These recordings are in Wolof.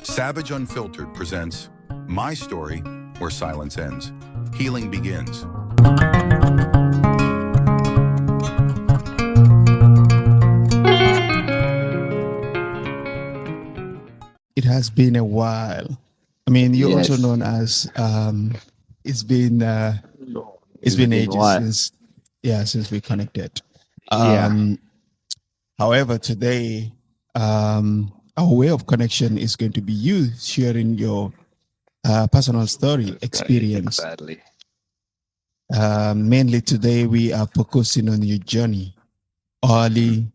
Savage Unfiltered presents My Story Where Silence Ends, Healing Begins. It has been a while. I mean, you're also Yes. known as it's been uh, it's It's been been ages what? since we connected. Yeah. Um, However, today our way of connection is going to be you sharing your personal story experience. Exactly. Mainly today, we are focusing on your journey, early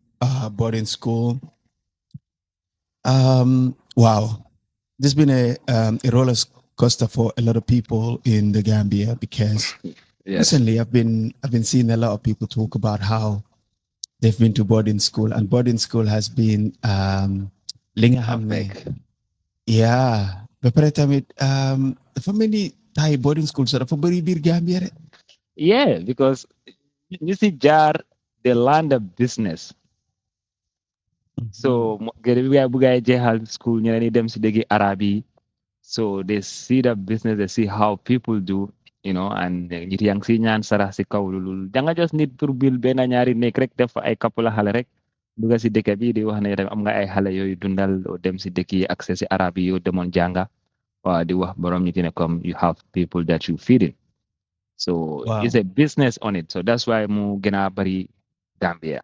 boarding school. Wow, this has been a roller coaster for a lot of people in the Gambia because Yes. recently I've been seeing a lot of people talk about how they've been to boarding school, and boarding school has been li nga xam ne, Epic. yeah, ba pare tamit dafa mel ni taay boarding school sax dafa bëri biir Gambia rek. Yeah, because you see, Jar, they learn the business. Mhm. So buga jehal school ñu dem si degi Arabi. So they see the business, they see how people do, and ñit yang si ñaan sarax si kaw lulul. Da nga just need pour bil ben ñaari nek rek def ay couple xale rek. Duga si dëkk bi di wax ne am nga ay xale yooyu dundal o dem si dëkk yi accès si Arabi yo demoon jànga. Di wax borom ñi ne comme you have people that you feeding. So it's Wow. a business on it. So that's why mu gëna bari Gambia.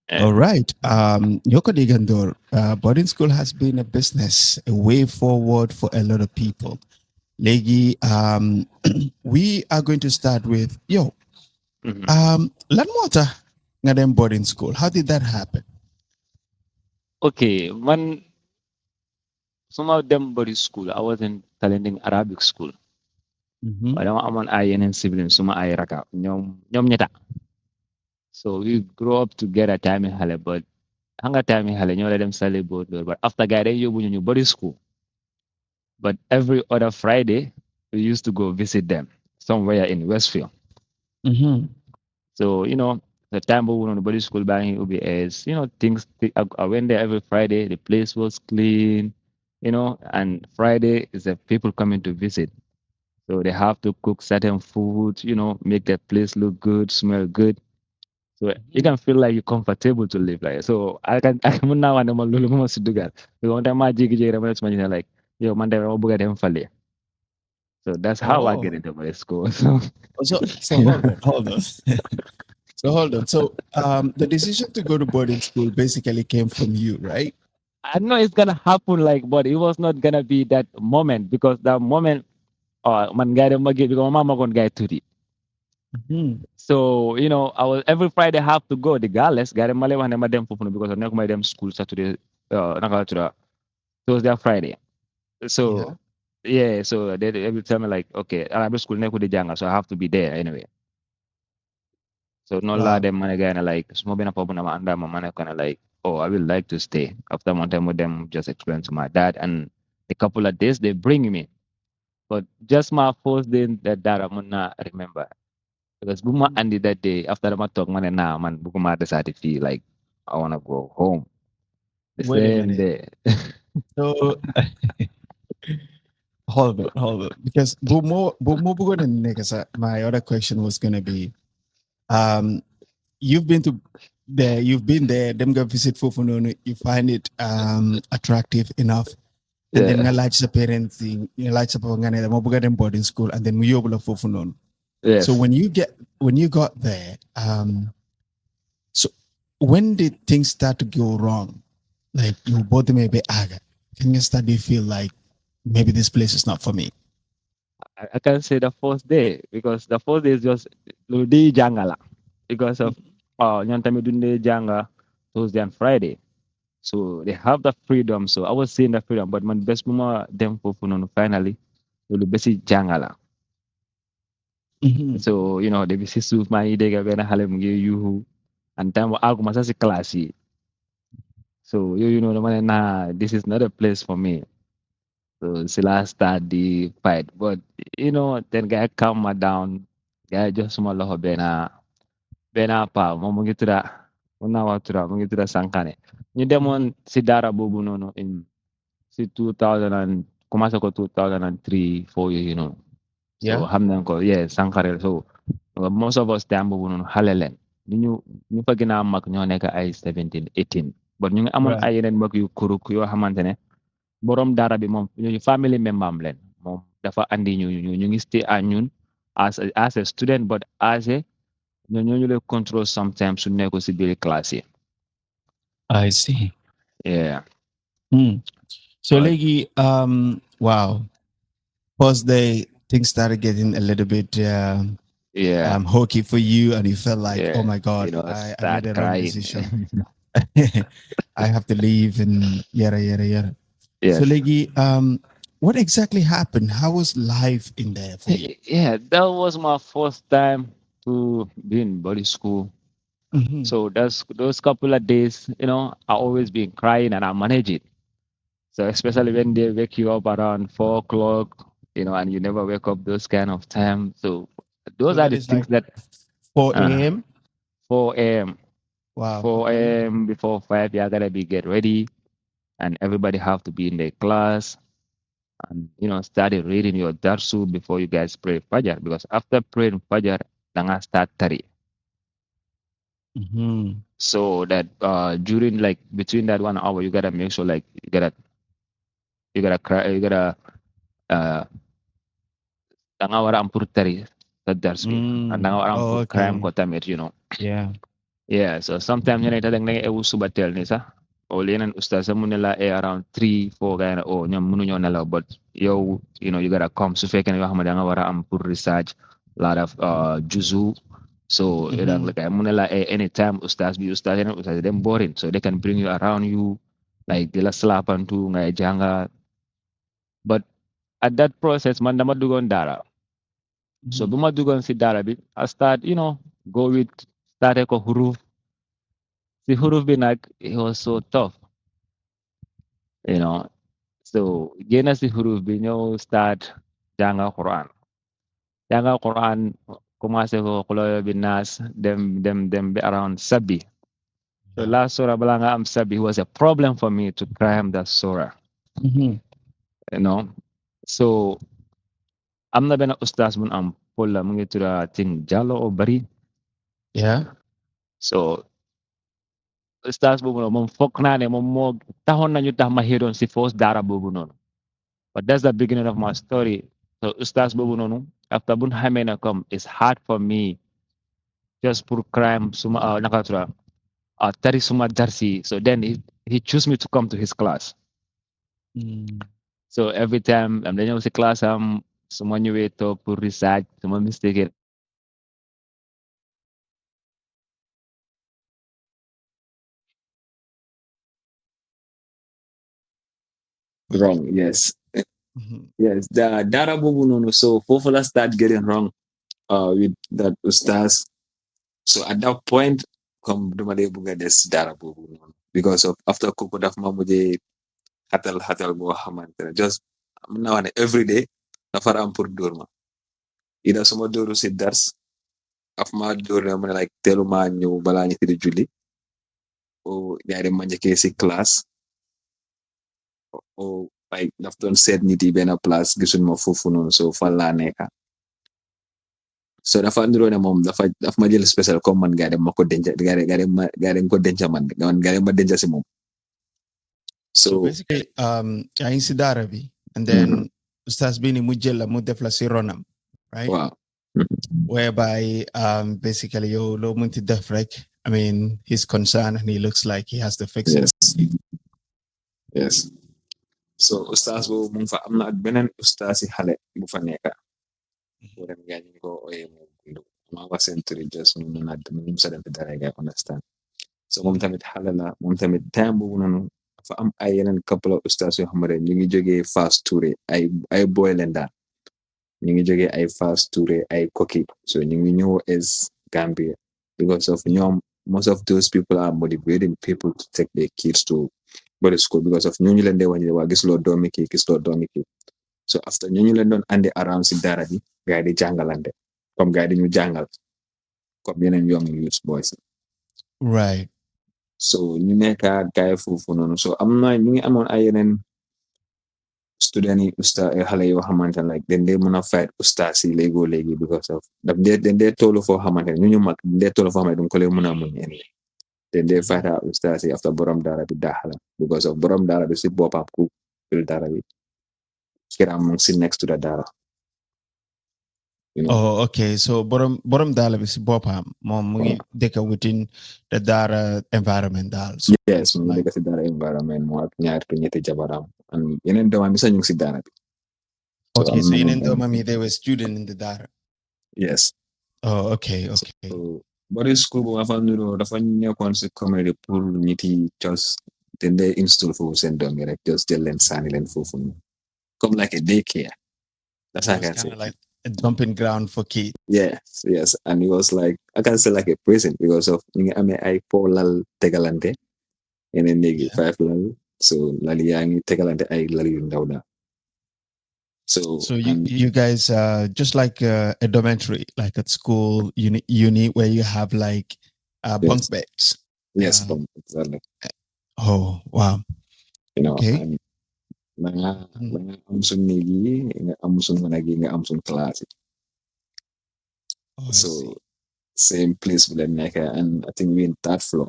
Eh, All right. Yoko Digandor, boarding school has been a business, a way forward for a lot of people. Legi, we are going to start with mhm. lan moo tax nga dem boarding school. How did that happen? Okay, man, some of them body school. I was in talenting Arabic school. Mm-hmm. Wala dama amon ay yeneen siblings suma ay raka ñoom ñeta. So we grew up together time in Hale, but hanga time in Hale ñoo la dem sale board but after guy they yóbbu ñu body school. But every other Friday we used to go visit them somewhere in Westfield. Mm-hmm. So, the time we were on the body school buying UB is, things, I went there every Friday. The place was clean, and Friday is the people coming to visit. So they have to cook certain food, make the place look good, smell good. So you can feel like you're comfortable to live like so I can now and I'm lulu mo si dugal. So one time I jigi jigi I'm like, yo man dem buga dem fale. So that's how I get Oh, into my school. So so hold on. So hold on. So the decision to go to boarding school basically came from you, right? I know it's gonna happen like but it was not gonna be that moment because that moment man guy dem magi because my mama gon guy to Mm-hmm. so I was every Friday have to go regardless guy dem male wax ne ma dem fofu because I nekk may dem school Saturday naka la tudda Thursday and Friday Yeah. so yeah so they will tell me like okay Arabic school nekku di janga so I have to be there anyway so no la Wow. dem man guy na like small bena pop na ma anda ma man kind of like oh I will like to stay after one time with them just explain to my dad and a couple of days they bring me. But just my first day that I'm not remember. Because Buma Andy that day after the talk man and now man Bukuma decided to feel like I wanna go home. The Wait a same minute. day. So hold on, because Bumo Bugo and Negasa, my other question was gonna be, um, you've been to there, you've been there, them go visit Fufunono, you find it attractive enough, and then Yeah. nga large sa parenting, you large sa pangane, mo buga dem boarding school, and then we obula Fufunono. So Yes. when you got there, so when did things start to go wrong? Like you both maybe aga. Can you start to feel like maybe this place is not for me? I can say the first day because the first day is just Ludi Jangala because of Nyantami Dunde Janga Tuesday and Friday. So they have the freedom. So I was seeing the freedom, but my best mama them for finally Lulu Besi Jangala. Mhm. So, they be suit my idea when I have you and time ako masa si klase. So, the man nah, this is not a place for me. So, sila start the fight. But, then guy calm me down. Guy just small ho bena pa mo mo gitu da. mun naa wax turam mu ngi tudda Sankane ñu demoon si daara boobu noonu in si 2000 and commencé ko 2003 4 yooyu noonu so Yeah. xam nañ ko yeah Sankare so most of us time boobu noonu xale leen ñu fa gën a mag ñoo nekk ay 17 18 but ñu ngi amoon Right. ay yeneen mag yu kuruk yoo xamante ne borom daara bi moom ñu family member am leen moom dafa andi ñu ngi stay ak ñun as a student but as a ñooñu lay control sometimes su nekk si biir classe yi I see. yeah Hmm. So but Legi, wow. First day things started getting a little bit yeah hokey for you, and you felt like, oh yeah my God, I made start a wrong crying decision. I have to leave and yada yada yada. So yes Legi, what exactly happened? How was life in there for you? yeah that was my first time to be in body school. Mhm. So those couple of days, I always been crying and I manage it. So especially when they wake you up around 4 o'clock, and you never wake up those kind of time. So those So are that the is things like that 4 uh, a.m. 4 a.m. Wow. 4 Okay. a.m. before 5, you gotta be get ready, and everybody have to be in their class, and started reading your darsu before you guys pray Fajr, because after praying Fajr, then I start tari. Mhm. So that during like between that 1 hour, you gotta make sure like you gotta cry, you gotta uh danga wara am pour tari sa dars bi, and danga wara am Oh, pour crime okay. ko tamit. Yeah. Yeah, so sometimes dang nga ewu suba tel ni sax o leneen ustaz sa mu ne la around 3 4 gars yi ne oh ñoom mënuñoo nelaw, but yow you gotta come su fekkee ne yoo xam ne da nga war a am pour research lot of juzu. So dang la Mhm. kay mu ne la anytime ustaz yeneen ustaz yi dem boring, so they can bring you around you like di la slapantu ngay jànga. But at that process man dama duggoon dara, so Mhm. bu ma duggoon si dara bi I start go with started ko huruf. Si huruf bi nag it was so tough, you know so génn si huruf bi ñëw start jànga Quran. Jànga Quran commencé ko xuloyo bi naas dem bi around sabbi. So Yeah. last surah bala nga am sabbi was a problem for me to climb that surah, Mhm. you know so am na benn ustaas mun am pol la mu ngi tudda Ting Jallo o Bari. Yeah. So ustaas boobu noonu moom foog naa ne moom moo taxoon nañu tax ma xéedoon si foos daara boobu noonu. But that's the beginning of my story. So ustaz boobu noonu after bun xamee ne comme it's hard for me just pour crime suma naka tura tari suma darsi, so then he choose me to come to his class. Mm. So every time am dañëw si class am suma ñëwee toog pour research suma mistake wrong. Yes. Mhm. Yes, the data boobu noonu, so foofu la start getting wrong with that ustaz. So at that point comme duma dee bugg a des dara boobu noonu because of after kooku daf ma mujjee xatal boo xamante ne just am naa wax ne every day dafa am pour dóor ma ida suma dóoru si dars af ma dóor ne mu ne like teelu maa ñëw balaa ñu tëdd julli o yaay dem ma njëkkee si classe o like daf doon seet nit yi benn place gisuñ ma foofu noonu so fan laa nekka. So dafa ndiroo ne moom daf ma jël spécial comme man gaa dem ma ko denca gaa dem ko denca man gaa dem ma denca si moom. So So basically, yaa ngi si daara bi, and mhm, then ustaz bi ni mu jël la mu def la si ronam, right? waaw. Mhm. Whereby basically yo lo munti def rek. I mean, he's concerned and he looks like he has to fix it. Yes, yes. So ustaz boobu mu ngi fa am na ak beneen ustaz yi xale bu fa nekka bu dem gaa ñu ko oyee moom bundu maa wax seen turi just ñu mun a dem ñu sa dem fi dara gaa understand. So moom tamit xale la moom tamit time boobu noonu dafa am ay yeneen couple of ustaz yoo xamante ne ñu ngi jógee Fass Touré ay boy leen daal ñu ngi jógee ay Fass Touré ay Koki, so ñu ngi ñëw as Gambia because of ñoom most of those people are motivating people to take their kids to body school because of ñooñu leen dee wàññi waa gisuloo doomi kii gisuloo doomi kii. So after ñooñu leen doon andi around si dara bi gaa yi di jàngalante comme gaa yi di ñu jàngal comme yeneen young youth boys. Right. so ñu nekk ak gaay foofu noonu so am na ñu ngi amoon ay yeneen student yi usta xale yoo xamante ne like dañ dee mën a fight ustaas yi léegi because of daf dee dañ dee toolu foo xamante ne ñu mag dañ dee toolu foo xamante ne duñ ko leen mën a muñ anyway dañ dee fight ak ustaas yi after borom daara bi daaxala because of borom daara bi si boppam ku fil daara bi kiram mu ngi si next to the daara Oh, okay. So borom dala bi si bopam mom mu ngi dëkk within the dara environment dal. So yes mu ngi dëkk si daara environment mo ak ñaari to ñetti jabaram and yeneen doomam bi sax ñu ngi si daara bi. Okay, so yeneen doomam yi they were student in the dara. Yes. Oh, okay. So body school bu ma fa nuro dafa nekkoon si community pour nit yi just dañ dee install foofu seen doom yi rek just jël leen sànni leen foofu comme like a daycare. That's how I can say. Like a dumping ground for kids. Yes. And it was like, I can say like a prison because of, I mean, I 4 lal tegalante and then they 5 lal. So, lali yangi tegalante ay lali yung daw na. So you guys just like a dormitory, like at school, uni where you have like bunk beds. Yes, bunk beds. Exactly. Oh, wow. You know, okay. And mga amsun nigi, nga amsun managi, nga amsun klase. So same place with Neka, and I think we're in third floor.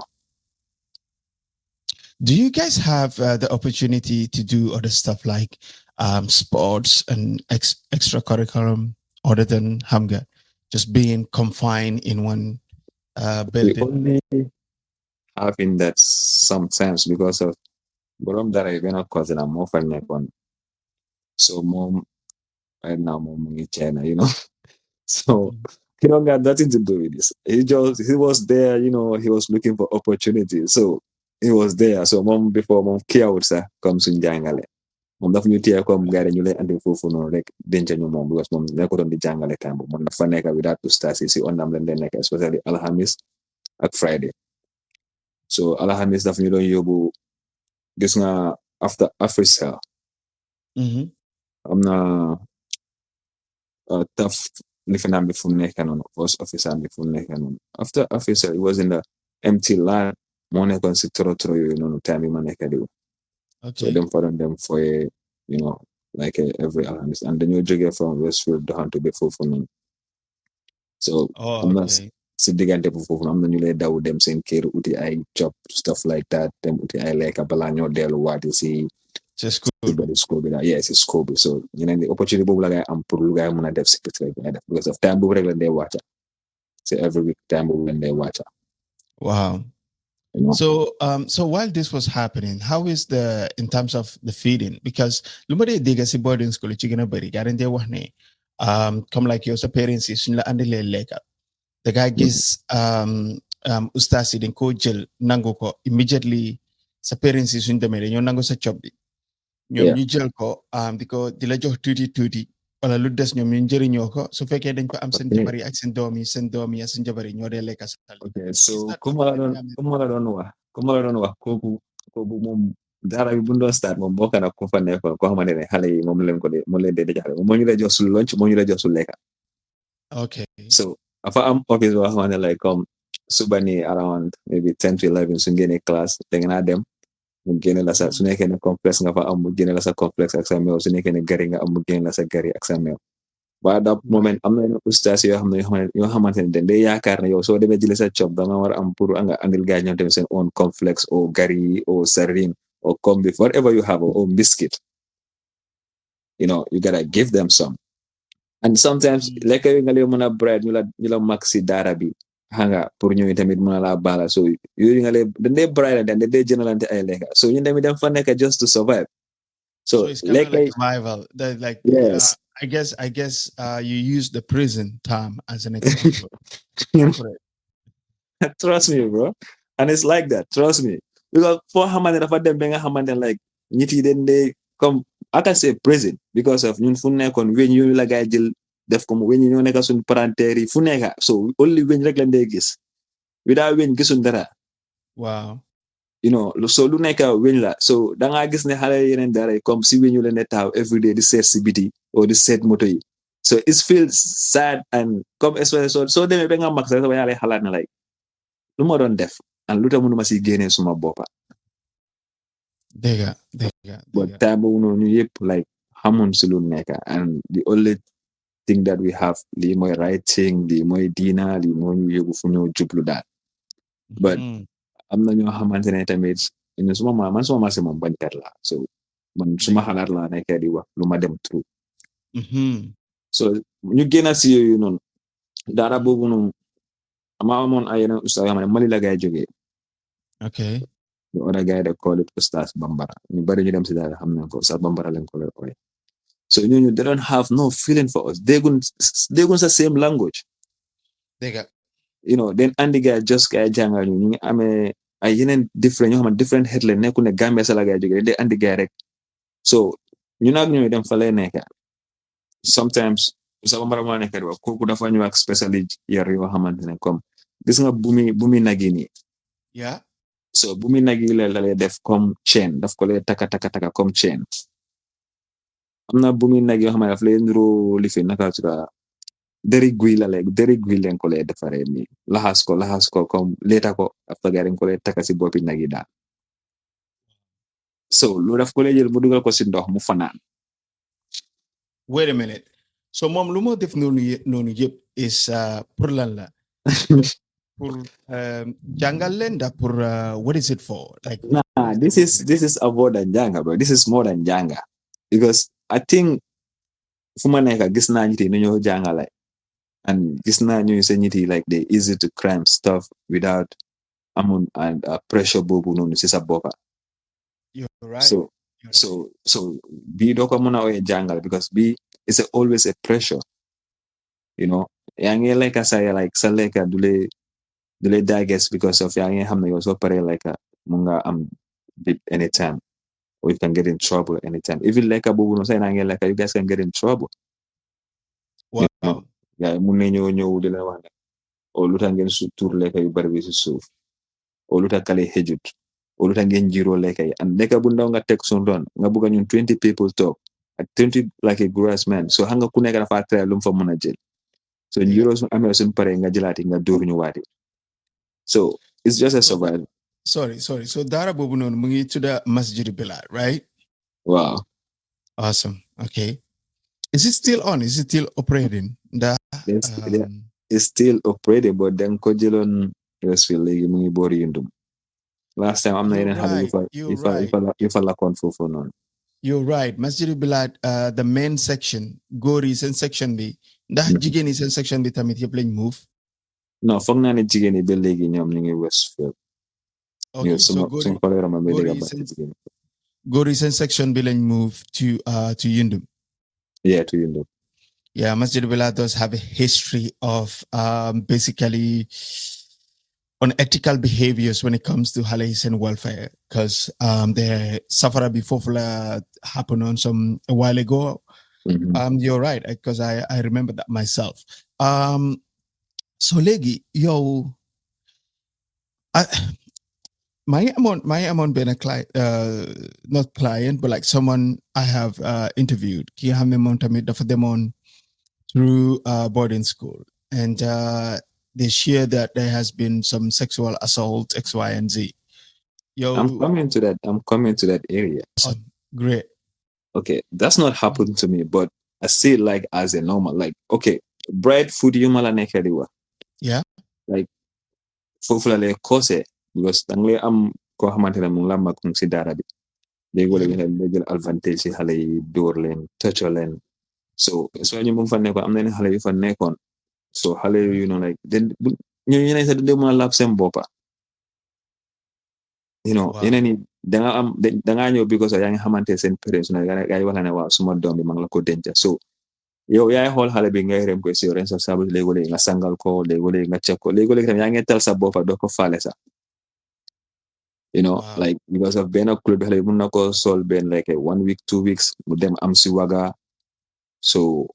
Do you guys have the opportunity to do other stuff like sports and extracurriculum other than Hamga, just being confined in one building? We only having that sometimes because of Borom that I went cause I'm more fun one. So mom right now mom in China, you know. So he don't got nothing to do with this. He was there, you know, he was looking for opportunity. So he was there. So mom before mom care would say comes in jangale. Mom daf ñu téye comme gars ñu lay andi foofu noonu rek denc ñu moom because moom nekkoon di jàngale temps boobu moom dafa nekk without ustaas si ondam leen leen nekk especially alhamis ak Friday. So alhamis daf ñu doon yóbbu gis nga after Africell. Am na tough lifinam bi fu mu nekk noonu first officer bi fu mu nekk noonu after Africell it was in the empty land moo nekkoon si toro yooyu noonu time bi ma nekk di so them for them for a, you know, like every alhamis and then you jógee from Westfield doxantu ba foofu noonu so am na si diggante bu foofu am na ñu lay daw dem seen kër uti ay job stuff like that dem uti ay lekka balaa ñoo dellu waati si school bi yes it's school bi so you know the opportunity boobu la ngay am pour lu ngay mën a def si pit rek def because of time boobu rek lañ dee wàcca so every week time boobu lañ dee wàcca. Wow. You know? So while this was happening, how is in terms of the feeding? Because lumade diga si boarding school chigana bari garan de wahne come like your parents is la andile leka the guy gis ustasi den ko jël nango ko immediately sa parents is in the mere ñoo nango sa job bi ñoom ñu jël ko di la jox tuuti wala lu des ñoom ñu njëriñoo ko su fekkee dañ ko am seen jabar yi ak seen doom yi seen jabar yi ñoo dee lekka sa tal. Okay, so kuma la doon wax kooku moom daara bi bu ñu doon start moom bokk na ku fa nekkoon koo xamante ne xale yi moom leen dee jaxale moom moo ñu lay jox su lunch moo ñu lay jox su lekka. Okay. So afa am office boo xamante like comme suba ni around maybe 10 to 11 su ngeen class da nga naa dem mu génne la sa su nekkee ne complexe nga fa am mu génne la sa complexe ak sa meew su nekkee ne gari nga am mu génne la sa gari ak sa meew ba da moment am na ustaas yoo xamante ne dañ day yaakaar ne yow soo demee jëlee sa job da nga war am pour nga andil gars ñoom tamit seen own complexe or gari or sardine or combi whatever you have or biscuit, you know, you gotta give them some. And sometimes like nga leen mën a bread ñu la mag si daara bi hanga pour ñu tamit mën a la bala so yooyu nga leen dañ dee bread dañ dee jënalante ay lekka so ñu tamit dem fa nekk just to survive. So it's kind of like survival. Like yes. I guess you use the prison term as an example. Trust me, bro. And it's like that. Trust me. Because for Hamad dafa dem ba nga xamante like nit yi den dey comme I can say prison because of ñun fu nekkoon weñ yooyu la gaay jël def ko mu weñ ñoo nekk suñu parenteer yi fu nekk so only weñ rek lañ dee gis without weñ gisuñ dara. Wow. You know, so lu nekk weñ la so da ngaa gis ne xale yeneen dara comme si weñ yu leen di taw every day di seet si biti or di seet moto yi so it feels sad and comme espèce so demee ba nga mag sax ba yaa lay xalaat na like lu ma doon def and lu tax mënuma si génnee suma boppa Dega. but time boobu noonu yëpp like xamoon si lu nekk and the only thing that we have lii mooy right thing lii mooy diina lii moo ñu yóbbu fu ñoo jublu daal but am na ñoo xamante ne tamit suma maam si moom bañkat la so man suma xalaat laa nekkee di wax lu ma dem through so ñu génn si yooyu noonu daara boobu noonu ama amoon ay yeneen ustaas yoo xam ne Mali la gaay jógee okay the other guy they call it Ustaz Bambara ñu bari ñu dem si daara xam nañ ko Ustaz Bambara lañ ko lay ooye so ñooñu they don't have no feeling for us déggun sa same language Dega. then andi gaay just gaay jàngal ñu ngi amee ay yeneen different ñoo xam ne different head la nekku ne Gambia sa la gaay jógee de andi gaay rek so ñu nag ñooy dem fa lay nekk sometimes Ustaz Bambara moo nekk di wax kooku dafa ñu ak spécially yar yoo xamante ne comme gis nga bumi nagi nii yeah so bumi nagi la lay def comme chain daf ko lay taka comme chain am na bumi nag yoo xam ne daf lay niroo lifi naka tuka deri guy leen ko lay defaree nii laxas ko comme leeta ko after gars dañ ko lay taka si boppi nag yi daal so lu daf ko lay jël mu dugal ko si ndox mu fanaan wait a minute so moom lu moo def noonu yëpp is pour lan la pour jàngal leen da pour what is it for like nah this is about than janga bro this is more than janga because I think fu ma nekk gis naa ñiti nu ñoo jàngale and gis naa ñu sa ñiti like they easy to cram stuff without amun and pressure boobu noonu si sa boppa you're right so bii doo ko mën a ooyee jàngal because bii is always a pressure yaa ngi lekka sa like sa lekka du lay digest because of yaa ngi xam ne yow soo paree lekka mun nga am bit anytime or you can get in trouble anytime even lekka boobu noonu say naa ngi lekka you guys can get in trouble wow yaa mun ne ñëw di la wax ne o lu tax ngeen tuur lekka yu bari bi si suuf o lu tax kale xejut o lu tax ngeen jiiroo lekka yi and lekka bu ndaw nga teg suñu doon nga bëgg ñun 20 people talk ak 20 like a gross man so xam nga ku nekk dafa try lu mu fa mën a jël so jiiroo suñu amee suñu paree nga jëlaati nga dóor ñu waati so it's just a survival sorry so daara boobu noonu mu ngi tudda Masjid Bilal right wow awesome okay is it still on is it still operating it's still operating but then ko jëloon Westfield léegi mu ngi boori Yundum last time am na yeneen xale yu fa lakkoon foofu noonu you're right Masjid Bilal the main section góor yi seen section bi ndax jigéen yi seen section bi tamit yëpp lañ move non foog naa ne jigéen yi ba léegi ñoom ñu ngi Westfield okay so góor yi seen section bi lañ move to Yundum to Yundum yeah Masjid Bilal does have a history of basically unethical behaviors when it comes to Halay's and welfare because the safara before happened on a while ago. You're right because I remember that myself. So legi yo my amount been a client not client but like someone I have interviewed ki xam ne moom tamit dafa demoon through boarding school and they share that there has been some sexual assault X, Y, and Z. I'm coming to that area. Awesome. Great. Okay, that's not happened to me, but I see it like as a normal. Like, okay, bread food you mala nekadiwa. Yeah. Like, fofula le kose because tangle am ko xamantene mu lamma ko ci dara bi. They go le advantage ci xalé yi door len touch len. So ñu mu fa nekk am na xalé yu fa nekkon. So xale like then ñu ne sa de mo lap seen boppa yeneen yi danga ñëw because yaa ngi xamante seen parents na gaa yi wax la ne waaw suma doom bi ma ngi la ko denca so yow yaay xool xale bi ngay rem ko si responsable léegi-léegi nga sangal ko léegi-léegi nga check ko léegi-léegi tam yaa ngi tal sa boppa doo ko faale sax like because of benn club bi xale bi mun na ko sol benn like 1 week 2 weeks mu dem am si waga so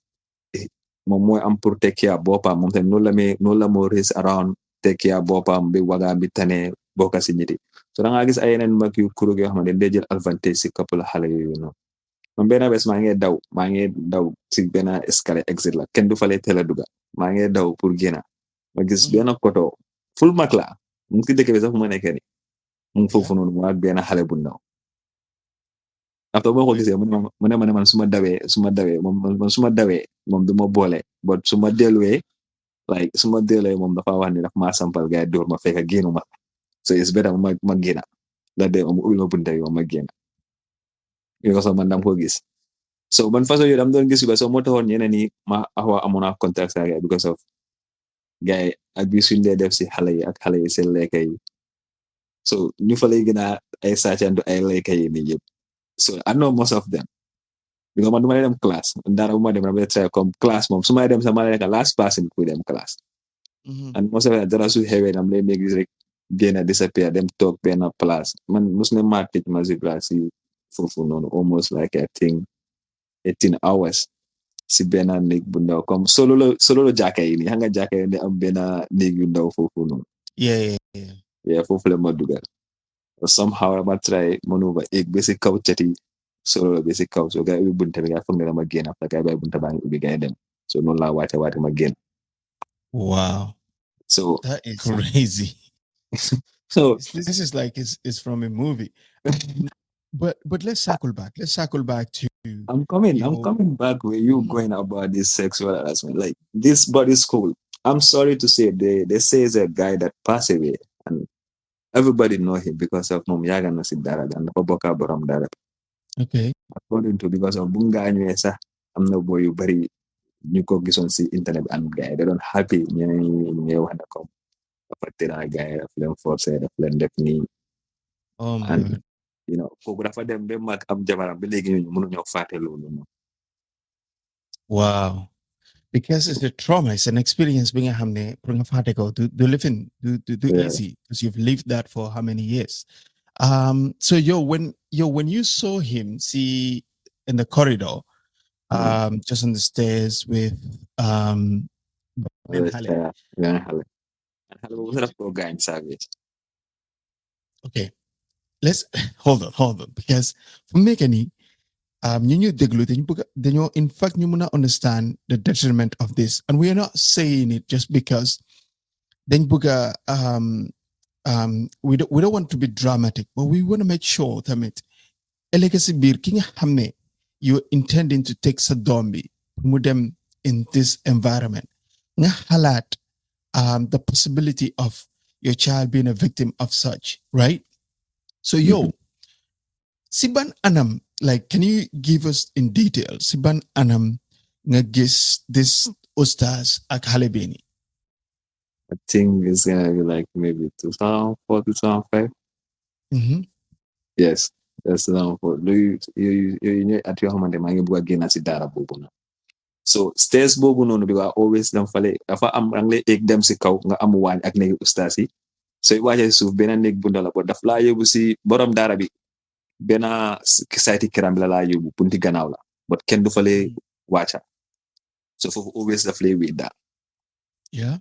moom mooy am pour take care boppam moom tamit noonu la moo race around take care boppam bi waga bi tane bokka si ñiti so da nga gis ay yeneen mag yu kuréel yoo xam ne day jël advantage si couple xale yooyu noonu man benn bés maa ngi daw si benn escalier exit la kenn du fale teel a dugga maa ngi daw pour génna ma gis benn koto full mag la mu ngi si dëkk bi sax fu ma nekkee ni mu ngi foofu noonu mu ak benn xale bu ndaw après boo ko gisee mu ne man su ma dawee moom du ma boole but su ma delluwee like su ma delluwee moom dafa wax ni dafa maa sampal gars yi dóor ma fekk génnu ma so it's better ma génna la de mu ubbi ma bunta bi ma génna because of man dam ko gis so man façon yooyu dam doon gis ba so moo taxoon ñeneen ñi ma awa amoon naa contact ak gars because of gars yi ak bi suñ dee def si xale yi ak xale yi seen lekka yi so ñu fa lay gën a ay sàccantu ay lekka yi nii yëpp so I know most of them because man du ma dem classe dara bu ma dem dama try comme classe moom su ma dem sax ma nekk last person kuy dem classe and most of dara su xewee dam lay make rek génn disappear dem toog benn place man mos ne maa tëj ma si place yi foofu noonu almost like I think 18 hours si benn néeg bu ndaw comme solo la jàkka yi nii xam nga jàkka yi ne am benn néeg yu ndaw foofu noonu yeah foofu la ma dugal somehow ma try maneuver egg ba si kaw cati solo la ba si kaw so gars yi ubbi bunta bi nga foog ne dama génn après gars yi bàyyi bunta baa ngi ubbi gars yi dem so noonu laa waate ma génn wow so that is crazy so this is like it's from a movie but let's circle back to I'm coming back where you going about this sexual harassment. Like this body school. I'm sorry to say they say it's a guy that passed away and everybody know him because of Mom Yaga no Sidara and the Boboka Boram Dara. Okay. According to because of Bunga Anywesa, I'm no boy you very new cookies on see internet and guy. They don't happy you wanna come. A guy of them force a friend definitely. Oh my and God. you know, photographer them be mak am jamara be legi ñu mënu ñoo faté lolu. Wow. Because it's a trauma, it's an experience being a hamne, do live in, do Yeah. easy, because you've lived that for how many years? So when you saw him see in the corridor, just on the stairs with Ben Halle. Yeah, Halle. And Halle was a pro guy in service. Okay, let's hold on, because for Megani, you deglu, then you in fact you muna understand the detriment of this, and we are not saying it just because then buga we don't want to be dramatic, but we want to make sure that legacy bir king hamne you're intending to take sadombi mudem in this environment nga halat the possibility of your child being a victim of such, right? So siban anam, like, can you give us in detail siban anam nga gis this ustaz ak halebeni? I think it's gonna be like maybe 2004, 2005. Mm-hmm. Yes, that's 2004. You at your home and the man you again as dara bobu na. So stairs bobu no be always them fale afa am rangle ek dem si kaw nga am wañ ak nek ustaz yi. So you watch suuf benn néeg bu ndaw la bo daf laa yóbbu si borom daara bi benn sayti kiram la laa yóbbu punti gannaaw la but kenn du fa lee wàcca so foofu always daf lay wéy daal Yeah.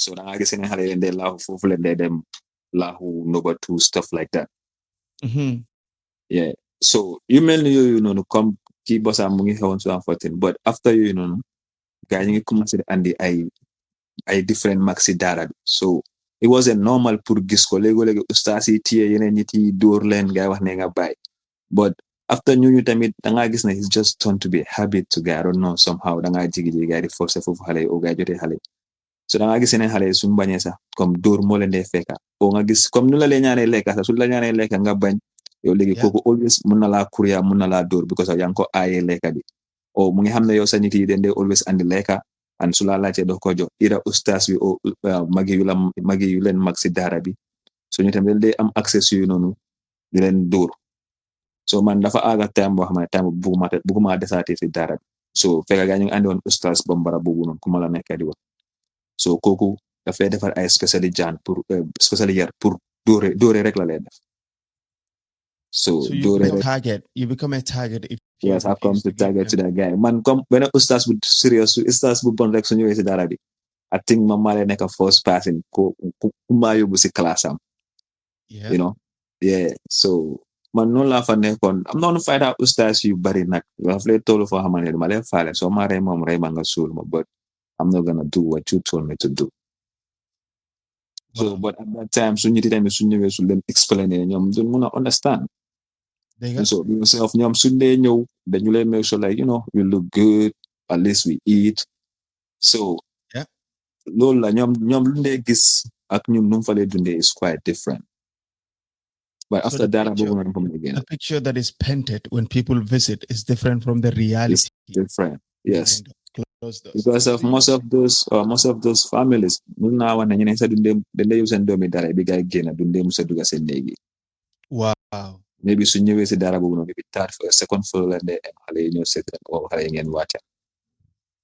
so da nga gis ne xale leen dee laaxu foofu leen dee dem laaxu nobatu stuff like that Mm-hmm. yeah so yu mel ni yooyu noonu comme kii bosaam mu ngi xewoon 2014 but after yooyu noonu gars yi ngi commencé di andi ay different mag si daara bi so it wasn't normal pour gis ko léegi ustaas yi téye yeneen nit yi dóor leen ngay wax ne nga bàyyi but after ñu tamit da ngaa gis ne it's just turned to be a habit to guy I don't know somehow da ngaa jigi gars di forcer foofu xale yi o gars jotee xale yi so da ngaa gis ne xale yi suñu bañee sax comme dóor moo leen dee fekka o nga gis comme nu la lee ñaanee lekka sax su la ñaanee lekka nga bañ yow léegi kooku always mun na laa kuriya mun na laa dóor because yaa ngi ko aayee lekka bi o mu ngi xam ne yow sa nit yi den dee always andi lekka and su la laajtee doo ko jox ira ustaas bi o magi yu leen mag si daara bi so ñu tamit day am access yu noonu di leen dóor so man dafa aaga time boo xam ne time bugguma desaatee si daara bi so fekk gaa ñu ngi andi woon ustaas bambara boobu noonu ku ma la nekk di wax so kooku dafay defar ay spéciali yar pour dóore rek la leen def so you become a target if yes I come to target to that guy man comme benn ustaas bu serious ustaas bu bon rek su ñëwee si daara bi I think ma maa leen nekk first person ku maa yóbbu si classe am you know yeah so man noonu laa fa nekkoon am noonu fayda ustaas yu bari nag daf lay tollu foo xamante ne ma leen faale soo ma rey moom rey ma nga suul ma but I'm not gonna do what you told me to do So, but at that time, so you didn't so them explain it, you don't want to understand. And so yourself, you Sunday, then you let make sure like you look good. At least we eat. So, Yeah. Lola, nyom lunde gis ak nyum num fale dunde is quite different. But So after the that, I'm picture, going to again. the picture that is painted when people visit is different from the reality. It's different. Yes. Behind closed doors. Because of most of those families, mun na wan ñene sa dunde dende yu sen doomi dara bi gaay génn dunde mu sa duga sen néegi. Wow. Maybe su ñëwee si dara boobu noonu maybe third floor, second floor la de xale yi ñëw seet leen o xale yi ngeen wàcca.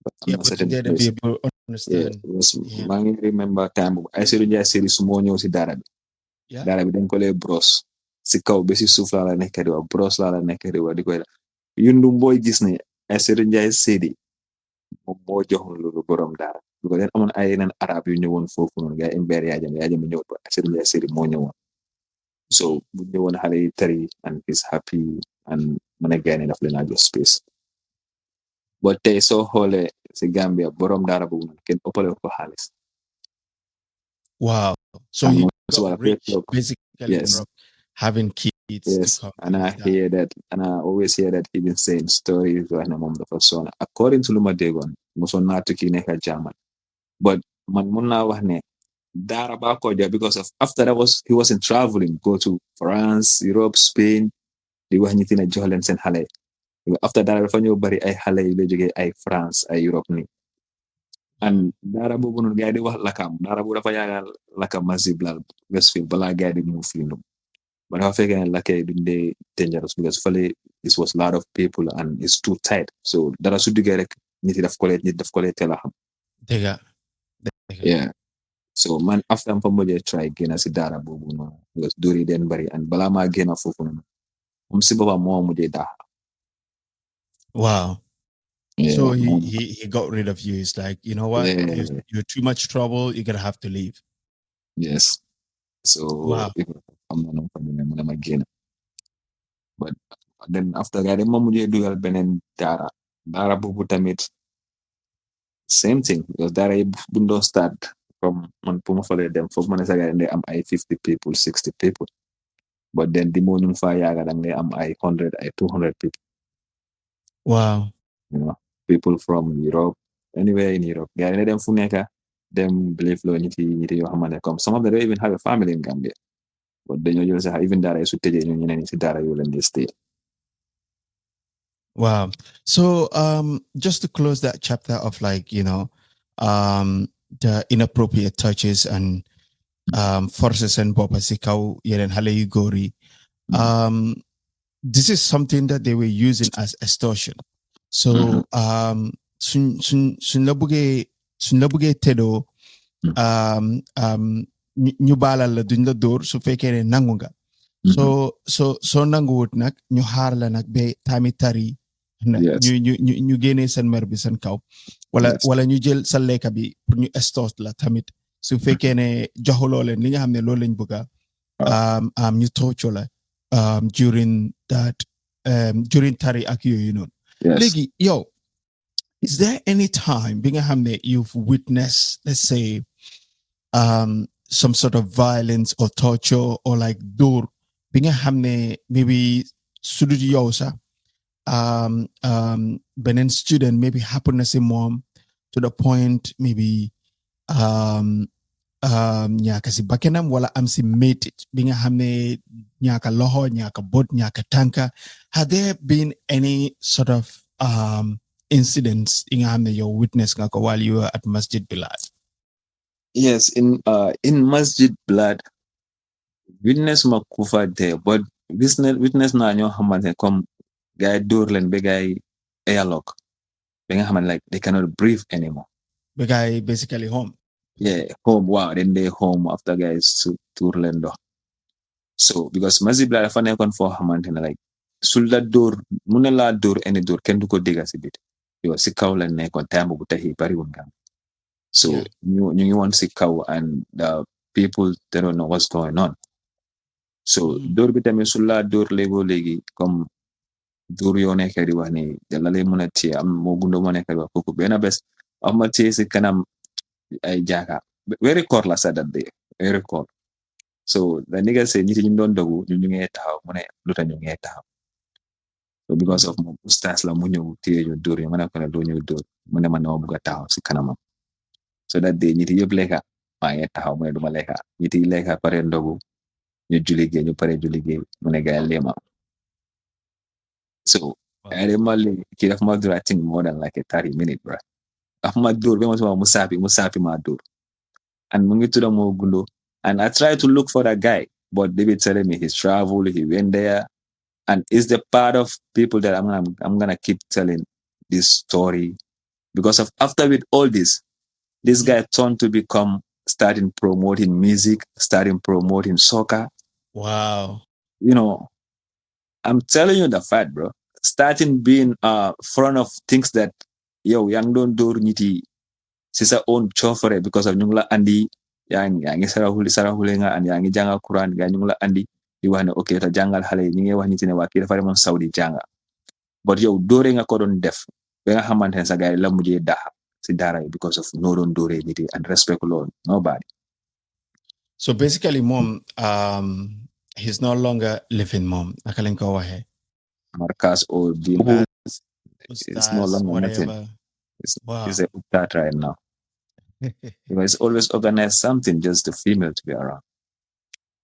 But am Yeah, na but certain today the place. people Yeah, understand. Yeah. maa ngi remember time boobu ay Seydou Ndiaye série su moo ñëw si dara bi. Yeah. Dara bi dañ ko lee bros si kaw ba si suuf laa la nekk di wax bros laa la nekk di wax di koy yundu mbooy gis ne ay Seydou Ndiaye série moom moo joxoon loolu borom dara du ko leen amoon ay yeneen arab yu ñëwoon foofu noonu gars yi imbeer yaajam ñëw ba ay Seydou Ndiaye série moo ñëwoon so bu ñëwoon xale yi tari and is happy and mu ne gars yi daf leen a jox space but tey soo xoolee si Gambia borom dara boobu noonu kenn ëppale ko xaalis. Wow. So And he most of got our rich people- basically Yes. from having kids Yes, to come. and I with that. hear that, and I always hear that he been saying stories when I'm on the person. According to Luma Degon, muso na tuki neka German, but man muna wahne dara ba ko dia because of after that he wasn't traveling, go to France, Europe, Spain. Di wax ñi tina jox leen seen xale. After that dafa ñëw bari ay xale yu la jógee ay France, ay Europe ni. And dara boobu noonu gaay di wax lakam, dara bu dafa yaagal lakam Masib lal Westfield bala gaay di move fii noonu. But I figure like they dangerous because fully this was a lot of people and it's too tight. So that I should get like need to collect tell him. Dega. Yeah. So man after I'm familiar try again as a dara bubu no because duri den bari and balama again of fufu no. Si baba mo mo da. Wow. Yeah. So he got rid of you. He's like, you know what? Yeah. You're too much trouble. You're gonna have to leave. Yes. So Wow. I'm not from again. But then after that, mo mo dugal benen dara. Dara bubu tamit same thing because that I don't start from man puma follow them for man saga and am I 50 people 60 people but then the morning fire and they am I 100 I 200 people Wow. People from Europe anywhere in Europe yeah them funeka them believe lo ñiti yo xamane comme some of them don't even have a family in Gambia but then you say even that I should tell you ñeneen ci dara yu leen di stay. Wow. So just to close that chapter of the inappropriate touches and forces and bopasikaw yeren hale yu gori. This is something that they were using as extortion. So sun la buggee tedo ñu baalal la duñ la dóor su fekkee ne nangu nga soo nanguwut nag ñu xaar la nag ba tamit tari ñu génnee seen mer bi seen kaw wala ñu jël sa lekka bi pour ñu extort la tamit su fekkee ne joxuloo leen li nga xam ne loolu lañ bëgga ñu tooco la during tari ak yooyu noonu léegi yow is there any time bi nga xam ne you've witnessed let's say some sort of violence or torture or like dóor bi nga xam ne maybe sudut yow sax beneen student maybe happen na si moom to the point maybe ñaaka si bakkenam wala am si métit bi nga xam ne ñaaka loxo ñaaka bot ñaaka tànka have there been any sort of incidents yi nga xam ne yow witness nga ko while you were at Masjid Bilad? Yes, in Masjid Bilad witness ma kufa there but witness na ñoo xamante comme gars yi dóor leen ba gars yi airlock ba nga xamante like they cannot breathe anymore. Ba gars yi basically home. Yeah, home. Wow, then they home after guys to Orlando. So because Masjid Bilad dafa nekkoon foo xamante ne like sul la dóor mu ne laa dóor any dóor kenn du ko dégga si bit yow si kaw la nekkoon time bu tax yi bariwul nga so ñu ngi woon si kaw and the people they don't know what's going on. So dóor bi tamit sul la dóor léegi comme dóor yoo nekk di wax ni dala lay mën a téye am moo gundo moo nekk di wax kooku benn bés am ma téye si kanam ay jaaka weeri koor la sa dat de I recall. So the nigga said, "You don't do you get how mune luta ñu ngi taxaw." So because of moom ustaas la mu ñëw téye ñu dóor yi ma ne ko ne doo ñëw dóor mu ne ma ne ma bugg a taxaw si kanamam. So that day ñiti yëpp lekka maa ngi taxaw mu ne duma lekka ñiti lekka pare ndogu ñu julli gee ñu pare julli gee mu ne gars yi leema. So I remember kii daf ma dóor I think more than like a 30 minutes, bro. Daf ma dóor ba ma suma mu saapi ma dóor. And mu ngi tudda moo gundo. And I tried to look for that guy, but they be telling me he's traveled, he went there. And it's the part of people that I'm gonna keep telling this story because of after with all this guy turned to become starting promoting music, starting promoting soccer. Wow. You know, I'm telling you the fact, bro. Starting being front of things that young don't do niti sisa own chauffeur because of nyungla andi yang sarahuli nga and yang janga Quran ga nyungla andi di wax ne okay ta jangal xale ñi ngi wax nit ne waa kii dafa demoon Saudi janga but yow doore nga ko doon def ba nga xamante ne sa gaay la mujjee daxa si daara yi because of no doon doore nit yi and respect loolu nobody. So basically, mom, he's no longer living, mom. Naka lañ ko waxee. Marcus or being it's no longer whatever. nothing. Wow. It's a start right now. Because it's always organized something just the female to be around.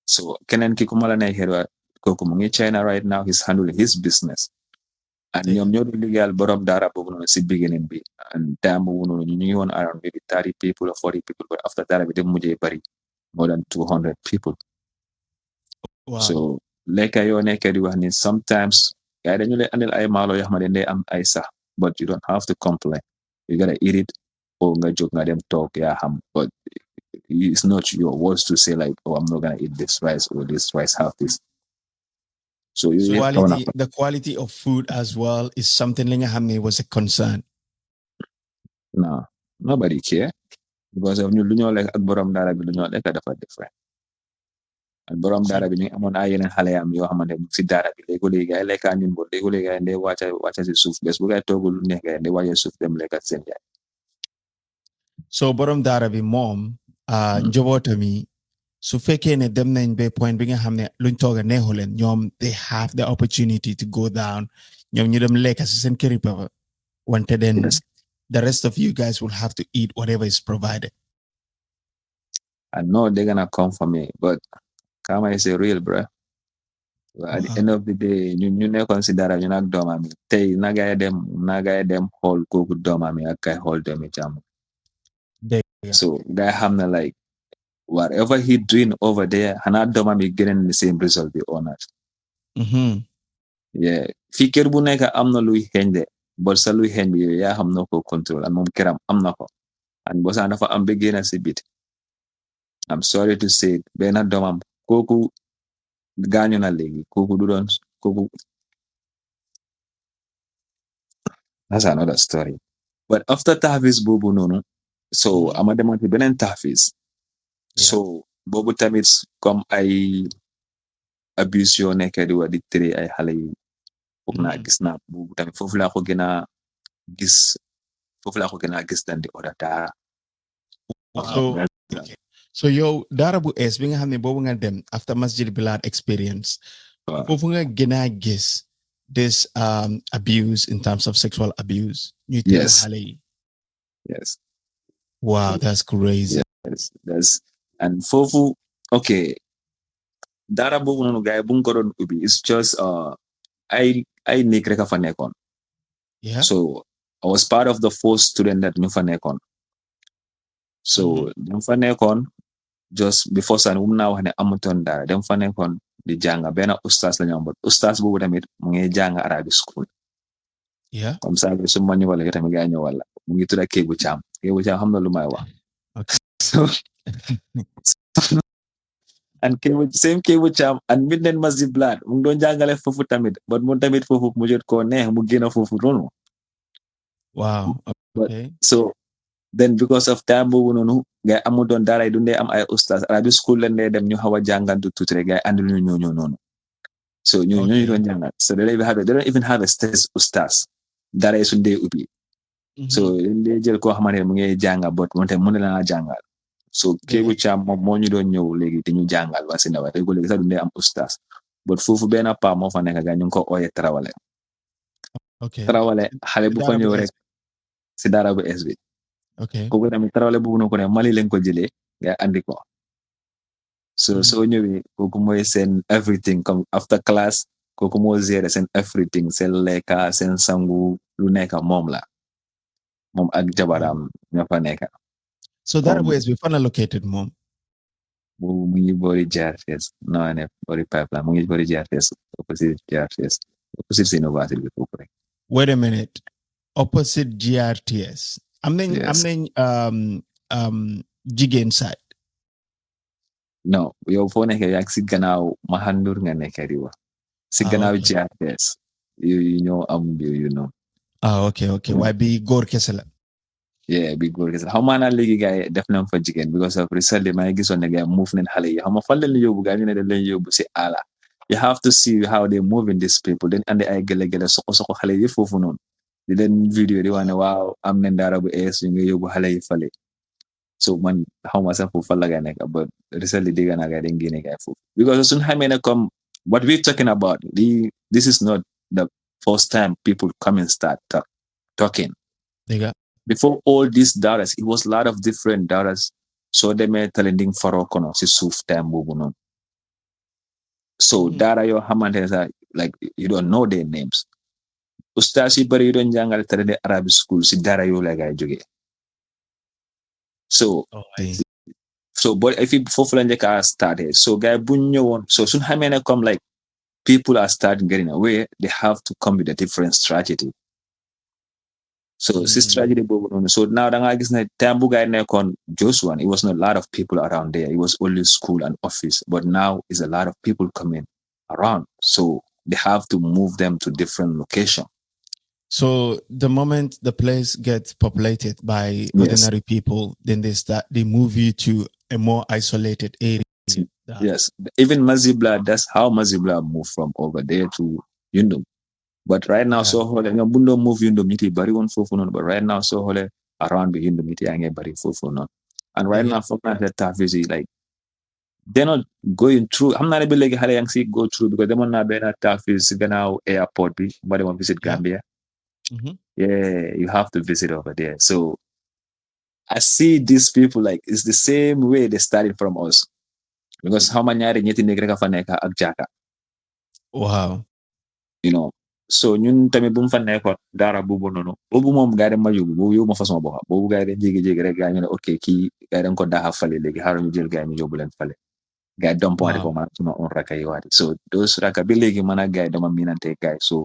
So Kenen Kikumala Nehera Kokumungi China right now, he's handling his business. And Damn. you're legal bottom dara si beginning be and damn you want around maybe 30 people or 40 people, but after that we didn't bari more than 200 people. Wow. So like I neked sometimes I don't know I malo yahmadende am Isa, but you don't have to complain. You gotta eat it or joke them talk but it's not your words to say like, oh, I'm not gonna eat this rice or this rice have this. So you the quality of food as well is something Linga Hamne was a concern. No, nobody care because of ñu luñu lek ak borom dara bi luñu lek dafa different. Ak borom dara bi ñu amon ay yeneen xale am yoo xamante si dara bi léegi ay lekka ñun bo léegi ay ndey wàcca si suuf bés bu ngay toogul lu neex ngay ndey wàcca suuf dem lekk ak seen yaay. So borom dara bi moom njobootami su fekkee ne dem nañ ba point bi nga xam ne luñ toog a neexu leen ñoom they have the opportunity to go down ñoom ñu dem lekk si seen këri papa wante then the rest of you guys will have to eat whatever is provided. I know they're gonna come for me, but karma is a real, bro. At the end of the day, you never consider you not dumb. Tay nagay dem hold kooku domami ak kay hold them jam. So guy hamna like whatever he doing over there, hana domami getting the same result be honest. Yeah. Fikir bu nekk am na luy xeeñ de, but sa luy xeeñ bi yaa xam na ko control and moom keram am na ko. And bosa dafa am ba génn si bit. I'm sorry to say it, benn doomam kooku gaañu na léegi kooku du doon kooku. That's another story. But after tahfiz boobu noonu, so ama demoon ci beneen tahfiz. So boobu tamit comme ay abuse yoo nekk di wa di tere ay xale yi. Foog naa gis naa boobu tamit foofu laa ko gën a gis than the other dara. So yow dara bu es bi nga xam ne boobu nga dem after Masjid Bilal experience foofu nga gën a gis this abuse in terms of sexual abuse. Yes. Yes. Wow, that's crazy. Yes, that's and foofu okay. Dara boobu noonu guy bu ko doon ubbi it's just ay néeg rek a fa nekkoon. Yeah. So I was part of the first student that ñu fa nekkoon. So ñu fa nekkoon just before san naa wax ne amutoon dara dem fa nekkoon di jàng benn ustaas la ñu am ustaas boobu tamit mu ngi jàng Arabic school. Yeah. Comme ça su ma ñu wala tamit gaa ñu wala mu ngi tudda Kébu Caam xam na lu may wax. So and Kébu Caam and Midnight Masjid Blood mu ngi doon jàngale foofu tamit but mu tamit foofu mu jot koo neex mu génn foofu noonu. Wow. Okay. So then because of time boobu noonu gay amu doon dara du ndee am ay ustaas Arabic school la ndee dem ñu xaw a jàngantu tuuti rek gay andi ñu ñoo noonu. So ñu doon jàngal so they don't even have a stage ustaas dara yi su ndee ubbi. So ndee jël koo xamante ne mu ngi jànga but moonte mu ne la jàngal. so kéegu caam moom moo ñu doon ñëw léegi di ñu jàngal waa Sindawa te ko léegi sax du dee am ustaas but foofu benn paa moo fa nekk ga ñu ngi ko ooyee Tarawale xale bu fa ñëw rek si daara bu es bi kooku tamit Tarawale boobu noonu ko ne Mali lañ ko jëlee nga andi ko so soo ñëwee kooku mooy seen everything comme after class kooku moo gérer seen everything seen lekka seen sangu lu nekk moom la moom ak jabaram ñoo fa nekk. So that way is we fan located moom. mu ngi boori JRTS no ne boori pipeline mu ngi boori JRTS opposite JRTS opposite si university bi foofu rek. Wait a minute, opposite GRTS. am nañ jigéen side. No, yow foo nekkee yaa ngi si gannaaw Mahandur nga nekkee di wax si gannaaw GRTS you ñoo am you know. Okay. Waaye bi góor kese la. Yeah, bi góor kese la xam naa léegi gars yi def nañ fa jigéen because of recently maa ngi gisoon ne gars yi move nañ xale yi xam nga fan leen yóbbu gars yi ñu ne dañ leen yóbbu si àll. You have to see how they moving these people dañ andi ay gële soko xale yi foofu noonu di leen vidéo di wax ne waaw am nañ daara bu ees yu ngi yóbbu xale yi fale. So man xaw ma sax foofu fan la gaa nekk but recently dégg naa gaa dañ génne gaa foofu because suñu xamee ne comme what we're talking about this is not the first time people come and start talking. Before all these daras it was a lot of different daras so demee talending faroo kono si suuf time boobu noonu so dara yoo xamante ne sax like you don't know their names ustaas yu bëri yu doon jàngale talende Arabic school si dara yoo la gaay jógee so but if foofu la njëkk a started so guy bu ñëwoon so suñ xamee ne comme like people are starting getting away they have to come with a different strategy so si strategy boobu noonu so now da nga gis ne time bu guy nekkoon Joshua it was not a lot of people around there it was only school and office but now is a lot of people coming around so they have to move them to different location. So the moment the place gets populated by ordinary people, then they move you to a more isolated area. Yes, even Mazibla, that's how Mazibla moved from over there to Yundum. But right now, so hole bundo move Yundum miti bari one fufunon. But right now, so hole around the Yundum miti ange bari fufunon. And right now, for that tough is like they're not going through. I'm not able to hale yang see go through because they want to be na tough is gonna airport be, but they want visit Gambia. Yeah, you have to visit over there. So I see these people like it's the same way they started from us. Because how many are nyeti negre ka faneka ak jaka. Wow. You know. So ñun tamit bu mu fa nekkoon dara bubu noonu boobu moom gaa dem ma yóbbu boobu yóbbu ma façon boo xam boobu gaa dem jéegi-jéegi rek gaa ñu ne ok kii gaa dem ko daaxa fale léegi xaaral ñu jël gaa ñu yóbbu leen fale gaa dompoante ko man suma on raka yi waati so those raka bi léegi man ak gaa dama miinante gaa so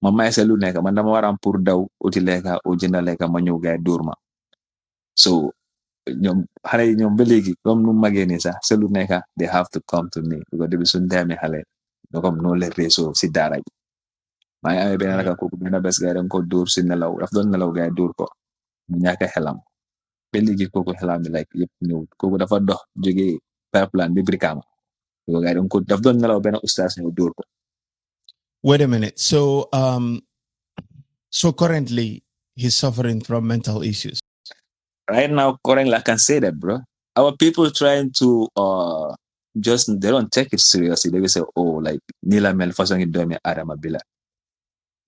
ma may sa lu nekk man dama waram pour daw uti lekka o jënda lekka ma ñëw gaa dóor ma so ñoom xale yi ñoom ba léegi comme nu magee nii sax sa lu nekka they have to come to me because depuis suñ demee xale comme noonu le réseau si daara ji maa ngi amee benn raka kooku benn bés gaa dañ ko dóor si nelaw daf doon nelaw gaa dóor ko mu ñàkk xelam ba léegi kooku xelam bi like yëpp ñëw kooku dafa dox jógee pipeline bi Brikama kooku gaa dañ ko daf doon nelaw benn ustaas ñëw dóor ko. Wait a minute. So currently he's suffering from mental issues. Right now, currently, I can say that, bro. Our people trying to just they don't take it seriously. They will say, "Oh, like Nila Mel fashion doing Aramabila."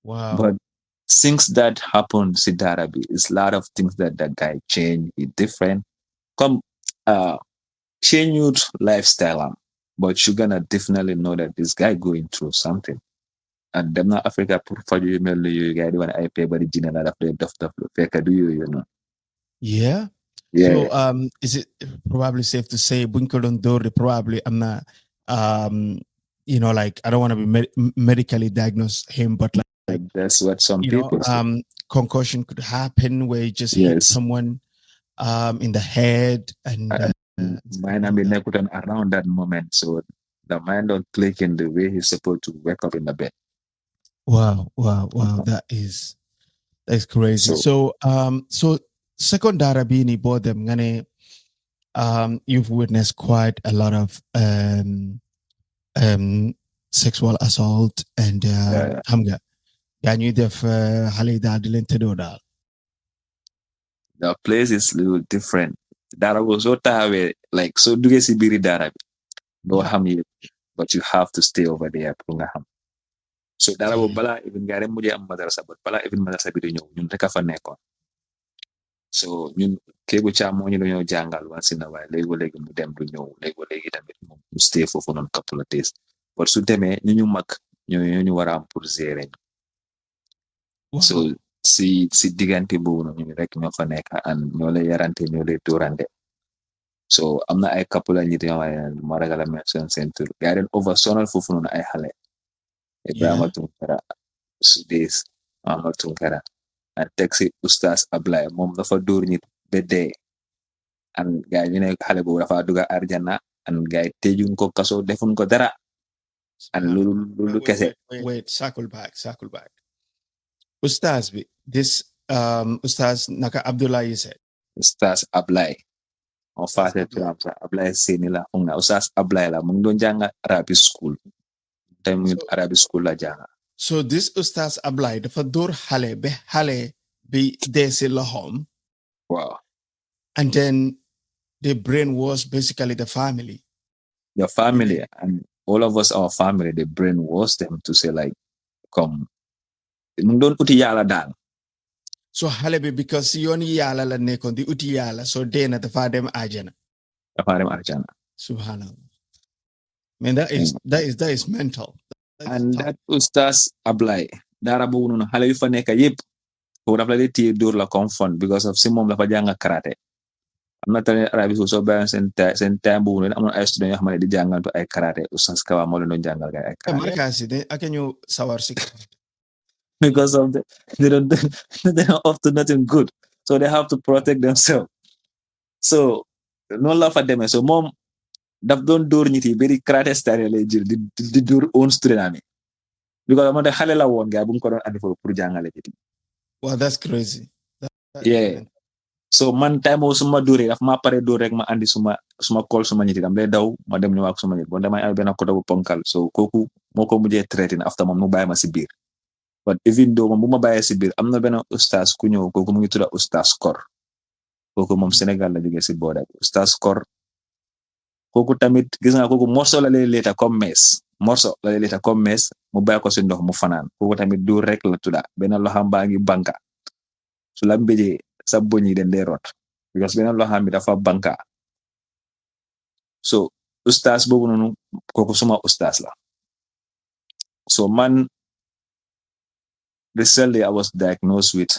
Wow. But since that happened, Sidarabi, it's a lot of things that guy changed. It's different. Come, change your lifestyle, but you're gonna definitely know that this guy going through something. And them not Africa for you email you guys when I pay by the general of the doctor do you know. Yeah. Yeah. So is it probably safe to say Bunkolon Dori probably I'm not you know like I don't want to be medically diagnose him but like that's what some people say. Concussion could happen where you just hit someone in the head and mind I mean around that moment so the mind don't click in the way he's supposed to wake up in the bed. Wow. That's crazy. So second Darabini bought them you've witnessed quite a lot of sexual assault and hamga. Can you def the place is a little different. dara boobu soo taxawee like soo duggee si biiri dara bi doo Yeah. xam yëpp but you have to stay over there pour nga xam so dara boobu balaa even nga dem mujjee am madrasa but balaa even madrasa bi di ñëw ñun rek a fa nekkoon so ñun kéegu caam moo ñu dañoo jàngal once in a while léegi mu dem du ñëw léegi tamit mu stay foofu noonu couple of days but su demee ñu mag ñu war a am pour gérer so si diggante boobu noonu ñu rek ñoo fa nekk and ñoo lay yarante ñoo lay dóorante so am na ay couple ñi yoo xam ne ma ragal a mention seen tur gaa den over sonal foofu noonu ay xale Ibrahima Tunkara Sudais Mama Tunkara and teg si Oustaz Ablaye moom dafa dóor nit ba dee and gaa ñu ne xale boobu dafa dugga arjana and gaa yi tëjuñ ko kaso defuñ ko dara and loolu kese Wait, circle back. Ustaz bi, this Ustaz Naka Abdullah you said. Oustaz Ablaye on faate turam sa Ablaye seeni la foog na Oustaz Ablaye la mu ngi doon jànga Arabic school tey mu ngi Arabic school la jànga So this Ustaz Ablaye dafa dóor xale ba xale bi dee si loxoom. Wow. And then they brainwash basically the family. Your family and all of us, our family, they brainwash them to say like, come. Mu doon uti yàlla daal. So xale bi because yoon yàlla la nekkoon di uti yàlla so dee na dafa dem àjjana. Dafa dem arjana. Subhanallah. Man, that is mental. And that Oustaz Ablaye dara boobu noonu xale yu fa nekk yëpp foofu dafa la dee téye dóor la comme fun because of si moom dafa jàng karate. am na tamit Arabi soo bàyyoon seen time boobu noonu am na ay students yoo xam ne di jàngantu ay karate Oustaz Kawa moo leen doon jàngal ay karate. Markaasi de ak ñu sawar si. Because of they don't up to nothing good, so they have to protect themselves. So noonu la fa demee so moom daf doon dóor nit yi bari karate style lay jël di dóor own student ami because moo tax xale la woon gars bu mu ko doon andi foofu pour jàngale nit yi. Wow, that's crazy. Yeah. So man time boobu suma dóoree daf ma pare dóor rek ma andi suma call suma nit yi dam lay daw ma dem ñëwaat suma nit bon damay am benn côté bu ponkal so kooku moo ko mujjee traité after moom mu bàyyi ma si biir but even though moom bu ma bàyyee si biir am na benn Oustaz ku ñëw kooku mu ngi tudda Oustaz Kor kooku moom Sénégal la jógee si booda bi Oustaz Kor kooku tamit gis nga kooku morso la lay leeta comme mees mu bàyyi ko si ndox mu fanaan kooku tamit dóor rek la tudda benn loxam baa ngi banka su la mbéjee sa boñ yi den dee rot because benn loxam bi dafa banka so Oustaz boobu noonu kooku suma Oustaz la so man recently I was diagnosed with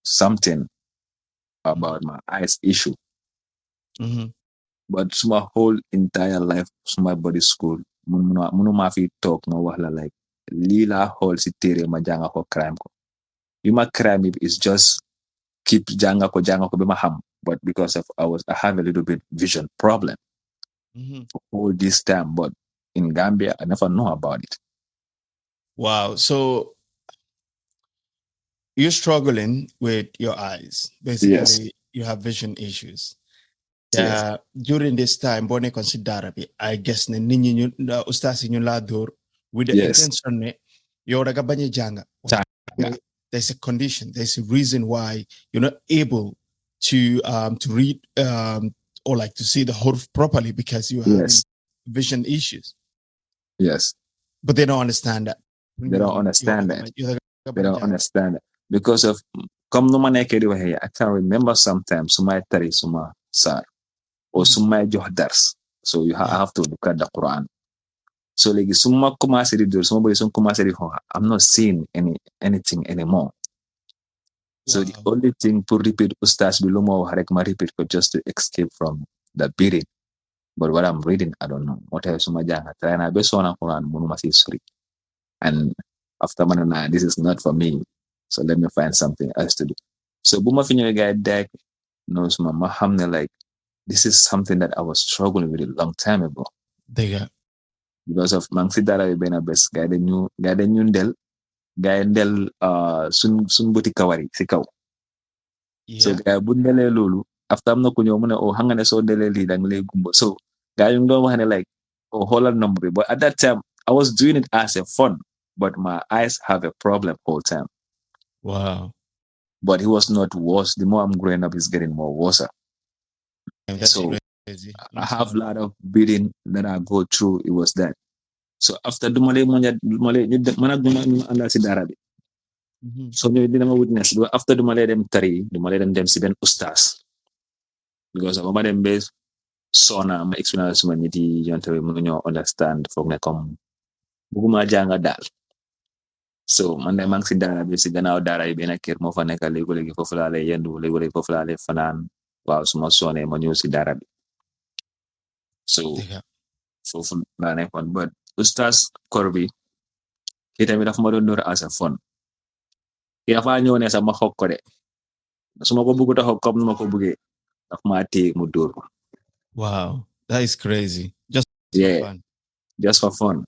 something about my eyes issue. But my whole entire life, my body school, munuma fi talk ma wax la like lii laa xool si téere ma jànga ko crime ko. Yu ma crime is just keep jànga ko ba ma xam. But because of I have a little bit vision problem for all this time. But in Gambia, I never know about it. Wow. So you're struggling with your eyes. Basically, Yes. you have vision issues. Yes. During this time, bone consider I guess ne nini ñu ustaz ñu la door with the Yes. intention ne yow daga baña janga. Yeah. There's a condition, there's a reason why you're not able to read or like to see the huruf properly because you have Yes. vision issues. Yes. But they don't understand that. They don't understand that. They don't understand it because of come no man I can remember sometimes sumay tari suma sar or sumay joh dars so you have to look at the Quran so like suma commencé di dur suma boy sum commencé di I'm not seeing anything anymore. So the only thing to repeat Ustaz bi lu ma wax rek ma repeat ko just to escape from the beating but what I'm reading I don't know what else suma janga try na be sona Quran munuma si suri and after manana this is not for me. So let me find something else to do. So Buma Finyo guy deck knows my Mahamne like this is something that I was struggling with a long time ago. Because of Mangsidara Bena best guy the new del sun buti kawari sikaw. So guy bundele lulu after I'm not kunyo muna o hangane so dele li dang le gumbo. So guy yung do like oh whole number. But at that time I was doing it as a fun, but my eyes have a problem whole time. Wow. But he was not worse. The more I'm growing up, it's getting more worse. And that's So crazy. I I'm have a sorry. lot of bidding that I go through. It was that. So after dumale monya dumale mana duma anda si dara bi. Mhm. So ñu dina ma witness do after dumale dem tari dumale dem si ben ustaz because I'm dem be sona ma experience ma niti yonte be mënu ñoo understand foog ne comme buguma janga dal. So man de mang si dara bi si gannaaw dara yi benn kër moo fa nekk léegi foofu laa lay yendu léegi foofu laa lay fanaan waaw su ma sonee ma ñëw si dara bi. So Dëgga. foofu laa nekkoon but ustaz kor bi kii tamit dafa ma doon door as a fun kii dafa ñëw ne sax ma xog ko de su ma ko bëggut a xog comme nu ma ko bëggee daf maa téye mu dóor ko. Wow, that is crazy. Just for Yeah, fun. just for fun.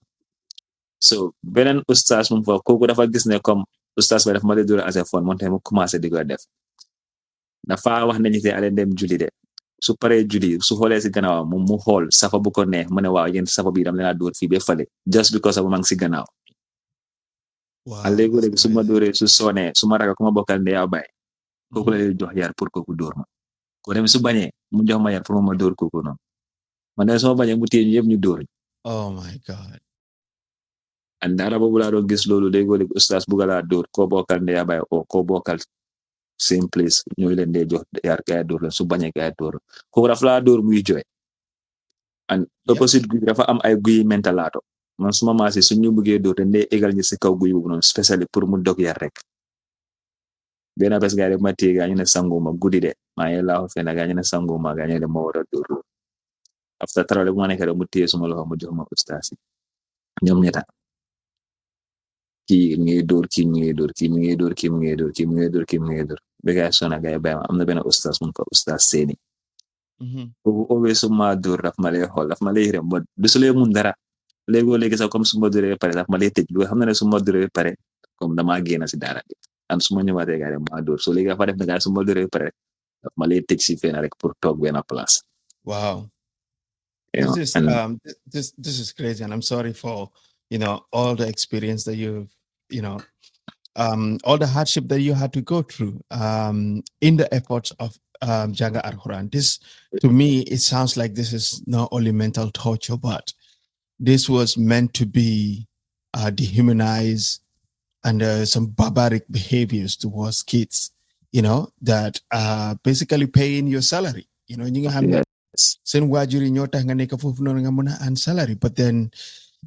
So beneen ustaz mu fa kooku dafa gis ne comme ustaz ba dafa ma doon door as a fun moom tamit mu commencé di ko def dafa wax nañu te ale dem julli de su paree julli su xoolee si gannaaw mu xool safa bu ko neex mu ne waaw yéen safa bi dam leen a dóor fii ba fale just because of ma ngi si gannaaw. Wow, a léegi su ma dóoree su soonee su ma raga ku ma bokkal ndey yaa bàyyi kooku la leen jox yar pour kooku dóor ma ko dem su bañee mu jox ma yar pour ma dóor kooku noonu man de su ma bañee mu téye ñu yëpp ñu dóor Oh my God. and dara boobu laa doon gis loolu léegi ustaas bugga laa dóor koo bokkal ndey yaa bàyyi o koo bokkal same place ñooy leen dee jox yar gaay dóor leen su bañee gaay dóor kooku dafa laa dóor muy jooy and Yep. opposite guy dafa am ay guy mentalaato man suma maasi suñu bëggee dóor dañ dee égal ñi si kaw guy boobu noonu spécially pour mu dog yar rek benn bés gaa yi ma téye gaa ñu ne sanguma guddi de maa ngi laaxu fenn gaa ñu ne sanguma gaa ñu ne ma war a dóor after tarawle bu ma nekk rek mu téye suma loxo mu jox ma ustaas yi ñoom ñetta kii mu ngi dóor kii mu ngi dóor kii mu ngi dóor kii mu ngi dóor kii mu ngi dóor kii mu ngi dóor ba gaa yi sona gaa yi bàyyi ma am na benn ustaas mu ko ustaas seeni kooku always su ma dóor daf ma lay xool daf ma lay yërëm ba du su lay mun dara léegoo léegi sax comme su ma dóoree ba pare daf ma lay tëj lu xam na ne su ma dóoree ba pare comme damaa génn si dara bi am su ma ñëwaatee gaa yi ma dóor so léegi dafa def na gaa su ma dóoree ba pare daf ma lay tëj si fenn rek pour toog benn place. Wow. You know, This is and this is crazy, and I'm sorry for all the experience that you've all the hardship that you had to go through in the efforts of Jaga Arhuran. This, to me, it sounds like this is not only mental torture, but this was meant to be dehumanized and some barbaric behaviors towards kids, that are basically paying your salary. You nga xam ne yes, seen waajur yi ñoo tax nga nekk foofu noonu nga mën a earn salary, but then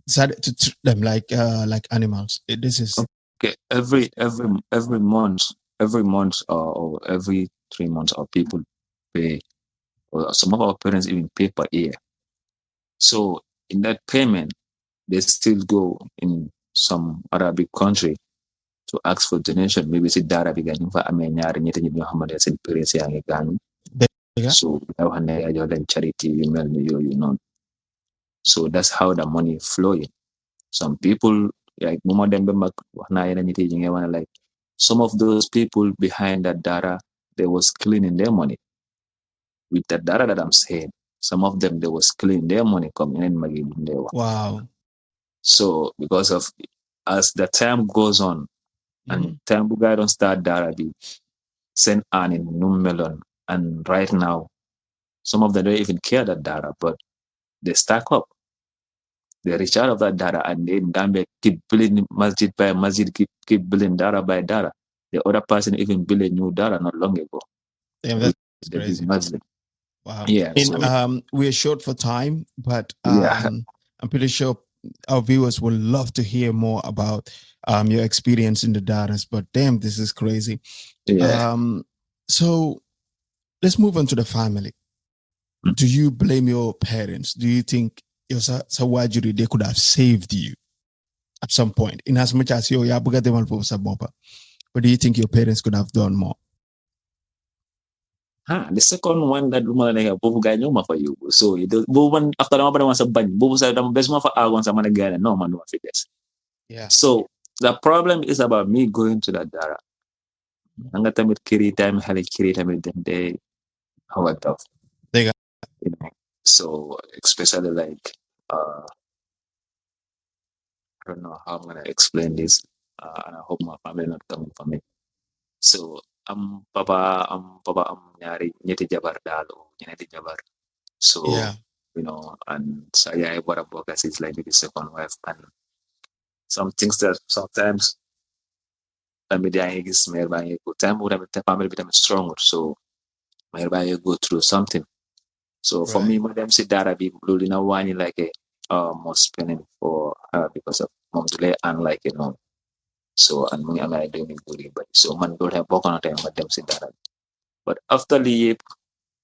decided to treat them like animals. This is okay. Every month or every 3 months, our people pay, or some of our parents even pay per year. So in that payment, they still go in some Arabic country to ask for donation. Maybe si dara bi ganyu fa amee ñaari ñetti ñi ñoo xamante seen parents yaa ngi gaañu. Yeah. So daw xam ne jox leen charity yu mel ni yooyu noonu. So that's how the money flowing. Some people like Muma Dembe Mak like some of those people behind that data, they was cleaning their money. With that data that I'm saying, some of them they was cleaning their money coming in Magi. wow. So because of as the time goes on and time buga don't start data be send earning melon and right now some of them don't even care that data, but they stack up. They reach out of that data and then Gambia keep building masjid by masjid, keep building data by data. The other person even built a new data not long ago. Damn, With that's the big crazy. masjid. Wow. Yeah. And So we're short for time, but yeah. I'm pretty sure our viewers will love to hear more about your experience in the data. But damn, this is crazy. Yeah. So let's move on to the family. Do you blame your parents? Do you think your Sawajiri they could have saved you at some point? In as much as you but do you think your parents could have done more? The second one that woman like bubu guy no for you. So the one after the one was a bunch, bubu said the best one for hours I'm gonna get no man no fit this. Yeah. So the problem is about me going to that data. Anga tamit kiri time hali kiri time then they how I tough. They got So especially like I don't know how I'm gonna explain this, and I hope my family not coming for me. So I'm papa, I'm nyari nyeti jabar dalo ñeneen di jabar. So, Yeah. and so yeah, what about guys is like maybe second wife and some things that sometimes tamit yaa ngi gis mère baa ngi go time bu tamit family bi tamit strong so mère baa ngi go through something. So for me, Right. ma dem si daara bi loolu dina wàññi like more spending for her because of moom du lay and like so and mu ngi am ay doom yu góor yu bari so man loolu tamit bokk na tamit ma dem si daara bi but after lii yëpp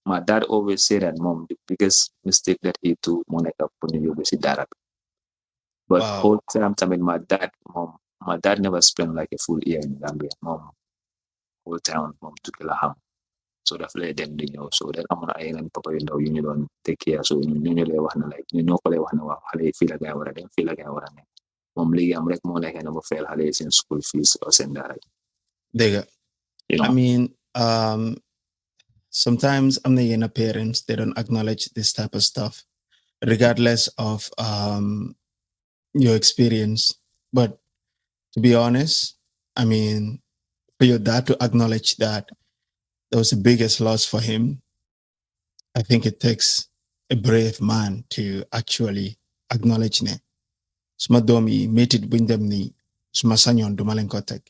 my dad always say that mom the biggest mistake that he do mu nekk pour ñu yóbbu si daara bi but Wow. whole time tamit my dad never spent like a full year in Gambia moom whole time moom tukki la xam so daf lay dem di ñëw so den amoon ay yeneen papa yu ndaw yu ñu doon take care so ñu lay wax ne like ñu ñoo ko lay wax ne waaw xale yi fii la ngay war a dem fii la ngay war a nekk moom léegi am rek moo nekk ne mu fayal xale yi seen school fees o seen daara Digga. I mean, sometimes I'm the inner parents, they don't acknowledge this type of stuff, regardless of your experience. But to be honest, I mean, for your dad to acknowledge that was the biggest loss for him, I think it takes a brave man to actually acknowledge ne. Suma domi metit bindem ni suma sanyon dumalen kotek.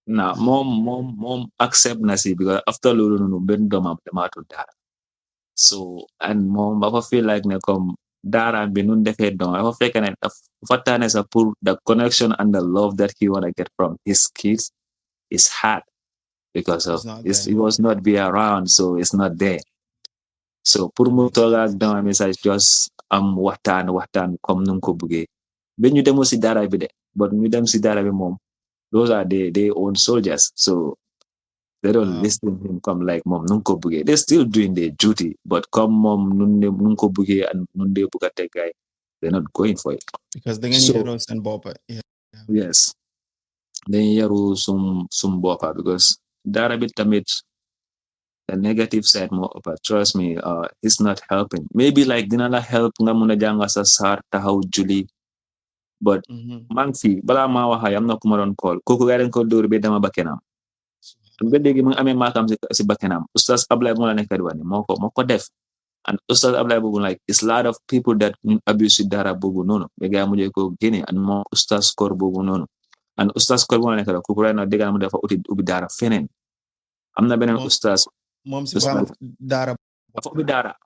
Nah, mom accept na si because after loolu noonu benn doomam demaatu daara so and moom dafa feel like ne comme daara bi nun defee doom dafa fekk ne dafa tànne sa pour the connection and the love that he wanna get from his kids is hard because of he was not be around so it's not there so pour mu toog ak doomam is just am waxtaan comme nu ko bëggee ba ñu demo si daara bi de but ñu dem si daara bi moom those are their own soldiers. So they don't listen to him come like mom nunko buge. They're still doing their duty, but come mom nunko buge and nunde bugate guy, they're not going for it. Because they're gonna heroes and bopa. Yeah. Yes. Then yaru some bopa because that a bit tamit the negative side more but trust me, it's not helping. Maybe like dinala help nga muna janga sa sar tahaw juli. But man fi bala ma waxa am na kuma don call koku ga den ko dóor be dama bakenam ba léegi mu ngi amee maakam si bakkenam Oustaz Ablaye moo la nekk di wax ne moo ko def and Oustaz Ablaye boobu like it's a lot of people that abuse si dara boobu noonu ba gaa mujjee ko génne and moo Oustaz Kor boobu noonu and Oustaz Kor moo la nekk di kooku right now dégg naa mu dafa ubbi dara feneen am na beneen Oustaz moom si dara dafa ubbi dara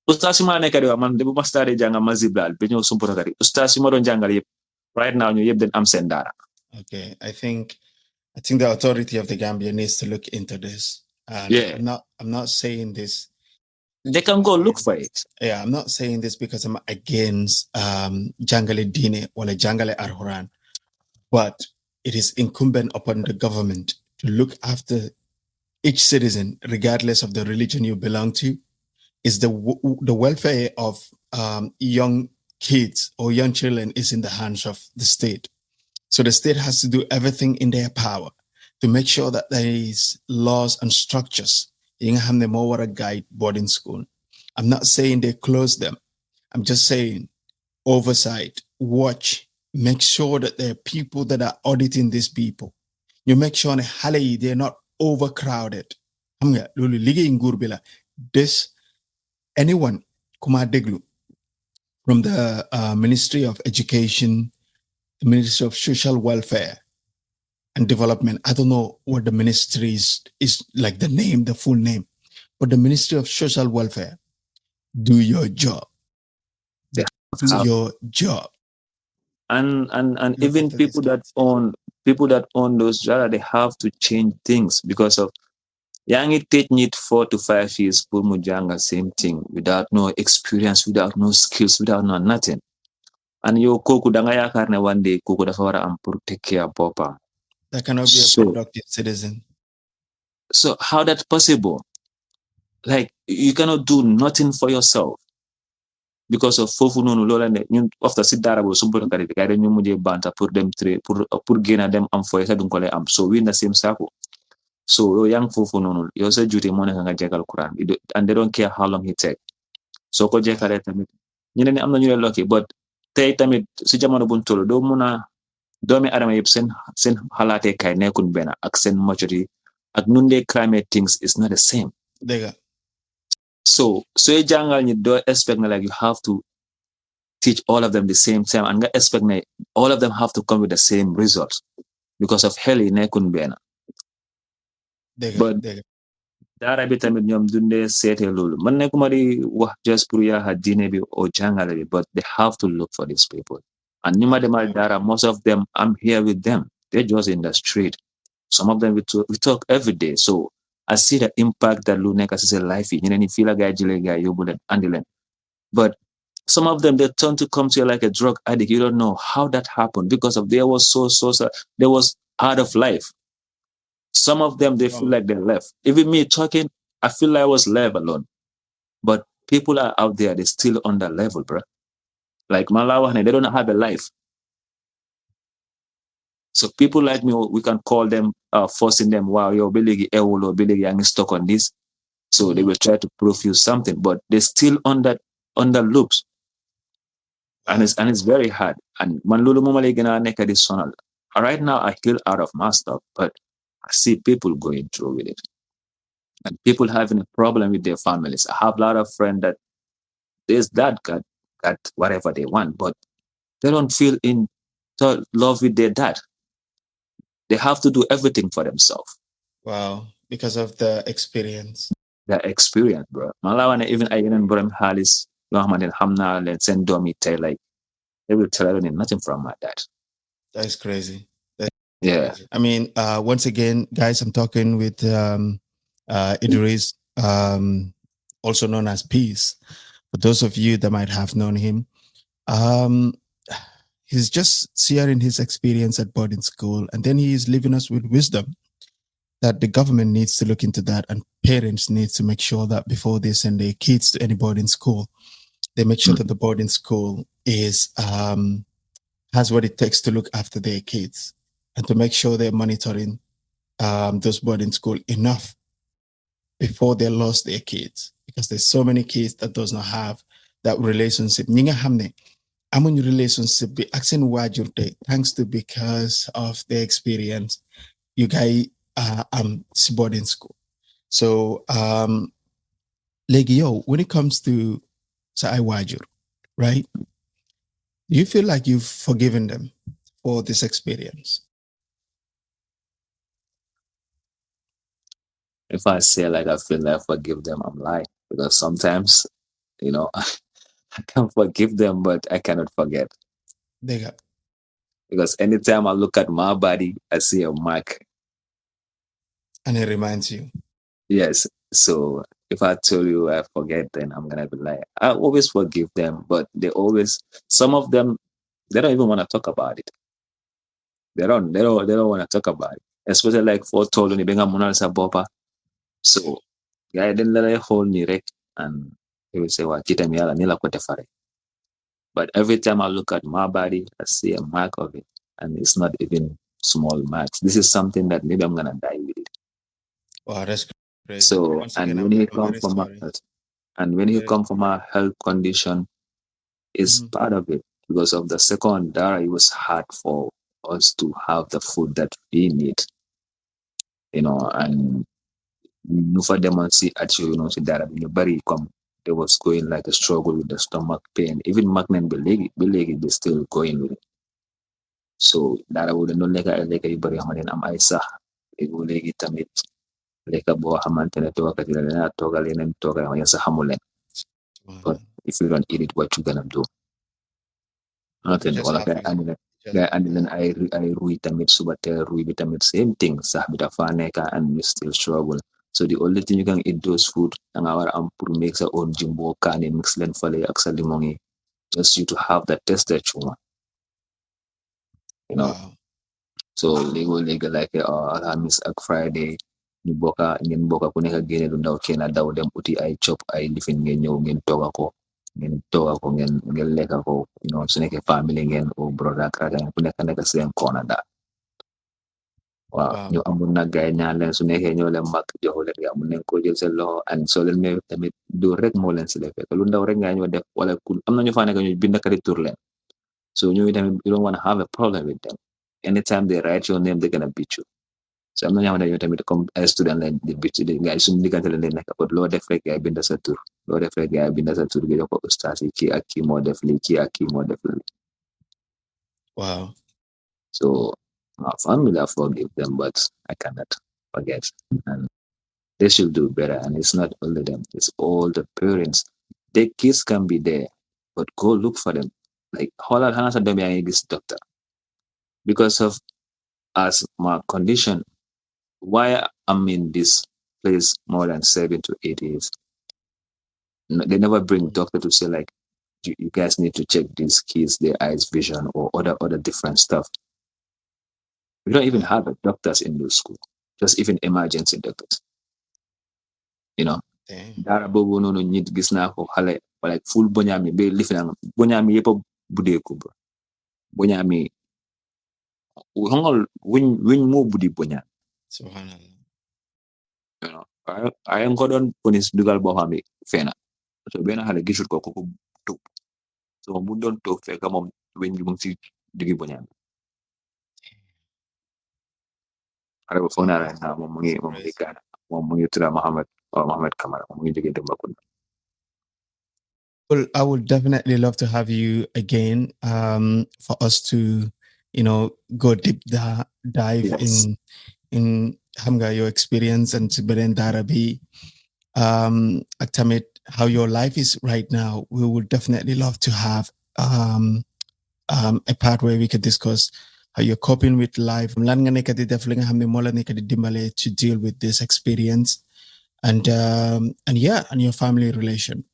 Oustaz si ma la nekk di wax man de bu ma staré jànga maziblaal ba ñëw sumputokari Oustaz si ma doon jàngal yëpp right now ñu yëpp den am seen dara. Okay, I think the authority of the Gambia needs to look into this. And yeah. I'm not saying this. They can go look for it. Yeah, I'm not saying this because I'm against Jangale Dine or Jangale Arhoran, but it is incumbent upon the government to look after each citizen, regardless of the religion you belong to. Is the welfare of young kids or young children is in the hands of the state. So the state has to do everything in their power to make sure that there is laws and structures. You have them over a guide boarding school. I'm not saying they close them. I'm just saying oversight, watch, make sure that there are people that are auditing these people. You make sure they're not overcrowded. This anyone Kumadeglu from the Ministry of Education, the Ministry of Social Welfare and Development. I don't know what the ministry is like the name, the full name, but the Ministry of Social Welfare, do your job. Yeah. Do your job. And even people that own those jobs, they have to change things because of young it take need 4 to 5 years for mujanga same thing without no experience, without no skills, without no nothing. And yo koku danga yakar one day koku dafa wara am pour take care of papa. That cannot be a productive citizen. So how that's possible? Like you cannot do nothing for yourself because of fofu nonu lola ne ñun ofta ci dara bo sumbu kari kay dañu mujé banta pour dem pour gëna dem am foy sa dun ko lay am so we na same sako so young fofu nonu yo sa juti mo nga jégal Quran and they don't care how long it take so ko jékalé tamit ñene ni am na ñu lay lokki but tay tamit ci jamono buñ tolo do mëna doomi adama yeb sen xalaté kay nekkun bena ak sen majority ak nun dé climate things is not the same. Dega. So you jangal you don't expect like you have to teach all of them the same time and nga expect all of them have to come with the same results because of hell in nekun bena. But dara bi tamit ñoom dundee seete loolu man nekkuma di wax just pour yaa diine bi o jàngale bi but they have to look for these people and ni ma demal dara most of them I'm here with them they're just in the street some of them we talk every day so I see the impact that lu nekk si seen life yi ñeneen ñi fii la gaay jëlee gaay yóbbu leen andi leen but some of them they turn to come to you like a drug addict you don't know how that happened because of they was they was out of life. Some of them, they feel like they left. Even me talking, I feel like I was left alone. But people are out there, they're still on that level, bro. Like Malawi, they don't have a life. So people like me, we can call them, forcing them, wow, you're billig or billig young stuck on this. So they will try to prove you something, but they're still on that loops. And it's very hard. And Manlulu Mumali gonna make this sonal. Right now I feel out of my stuff, but I see people going through with it. And people having a problem with their families. I have a lot of friends that there's that got whatever they want, but they don't feel in love with their dad. They have to do everything for themselves. Wow, because of the experience. The experience, bro. Malawan even I didn't bring Halis, Muhammad Hamna, and send Domi tell like they will tell her nothing from my dad. That's crazy. Yeah. Crazy. I mean, once again, guys, I'm talking with Idris, also known as Peace. For those of you that might have known him, he's just sharing his experience at boarding school, and then he is leaving us with wisdom that the government needs to look into that, and parents need to make sure that before they send their kids to any boarding school, they make sure that the boarding school is has what it takes to look after their kids and to make sure they're monitoring those boarding school enough before they lost their kids, because there's so many kids that does not have that relationship. I'm in relationship be accent wajur thanks to because of the experience you guys boarding school. So Legio, when it comes to Sai Wajur, right? Do you feel like you've forgiven them for this experience? If I say like I feel like I forgive them, I'm lying. Because sometimes, I can forgive them, but I cannot forget. Because anytime I look at my body, I see a mark. And it reminds you. Yes. So if I tell you I forget, then I'm gonna be like, I always forgive them, but some of them, they don't even want to talk about it. They don't want to talk about it. Especially like for told ni benga munal sa bopa. So yeah, then let I hold me rek and he will say, well, kita mi ala nila kote fare. But every time I look at my body, I see a mark of it. And it's not even small marks. This is something that maybe I'm gonna die with it. Wow, that's crazy. So and when he come from a health condition, is part of it. Because of the second Dara, it was hard for us to have the food that we need. And for them and see at see Dara in your body come. They was going like a struggle with the stomach pain. Even Magnan Belegi, they still going with it. So Dara would not like a bari hamanin am Isa. It will legi tamit. Like a boa hamantene toga katilana toga lenen toga yasa hamulen. But if you don't eat it, what you gonna do? Nothing. Wala kaya anilan ay rui tamit subate rui vitamit same thing. Sahbita faneka and you still struggle. So the only thing you can eat those food ang awar ampur make sa own jimbo kanin mix len fale aksa limongi. Just you to have that taste that you want. Wow. So legal like Alhamis ak Friday ngeen boka ku nekk génne lu ndaw kenn daw dem uti ay chop ay lifin ngeen ñëw ngeen tooga ko ngeen lekka ko su nekkee family ngeen o brother ak raga ku nekk seen koona daal waaw ñu amul nag gaay ñaan leen su nekkee ñoo leen mag joxu leen yaa mun nañ ko jël seen loxo and soo leen may tamit du rek moo leen si defee lu ndaw rek nga ñoo def wala am na ñu fa nekk ñu bind kari tur leen so ñu tamit you don't want to have a problem with them anytime they write your name they're gonna beat you So am na ñoo xamante ne yow tamit comme ay student lañ di bi di gars yi suñu diggante lañ leen nekk kon loo def rek gars yi binda sa tur loo def rek gars yi binda sa tur gi jox ko ustaas yi kii ak kii moo def lii kii ak kii moo def lii. Wow. So my family, I forgive them, but I cannot forget. And they should do better. And it's not only them, it's all the parents. The kids can be there, but go look for them. Like, hold on, Hannah said, this doctor. Because of as my condition, why I'm in this place more than 7 to 8 years. They never bring doctor to say, like, you guys need to check these kids, their eyes, vision, or other different stuff. We don't even have doctors in those schools, just even emergency doctors. You know, Damn. dara bobu nonu nit gis na ko xalé like full boñami be lifina boñami yepp budé ko bro. Boñami hongol win mo budi boñam. Subhanallah. You know, I am godon police dugal bo xamé fena. So ben xalé gisul ko top. So bu don tok fek mom win bi mu ci digi boñam. Ara bo fona ra na mom ngi Ghana. Mom ngi tuda Mohammed Kamara mom ngi joge Demba. Well, I would definitely love to have you again for us to, go deep dive Yes. in Hamga, your experience and Siberen Darabi, Aktamit, how your life is right now. We would definitely love to have a part where we could discuss how you're coping with life. Lan nga nekk di def li nga xam ne moo la nekk di dimbale to deal with this experience and your family relation.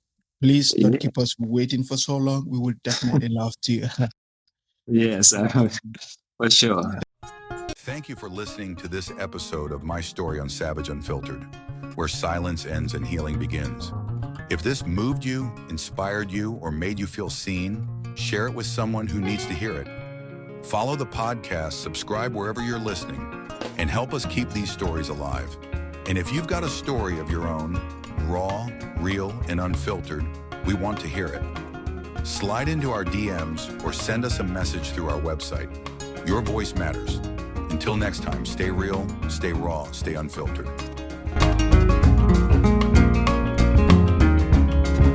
Please don't keep us waiting for so long. We would definitely love to. Yes, for sure. Thank you for listening to this episode of My Story on Savage Unfiltered, where silence ends and healing begins. If this moved you, inspired you, or made you feel seen, share it with someone who needs to hear it. Follow the podcast, subscribe wherever you're listening, and help us keep these stories alive. And if you've got a story of your own, raw, real, and unfiltered, we want to hear it. Slide into our DMs or send us a message through our website. Your voice matters. Until next time, stay real, stay raw, stay unfiltered.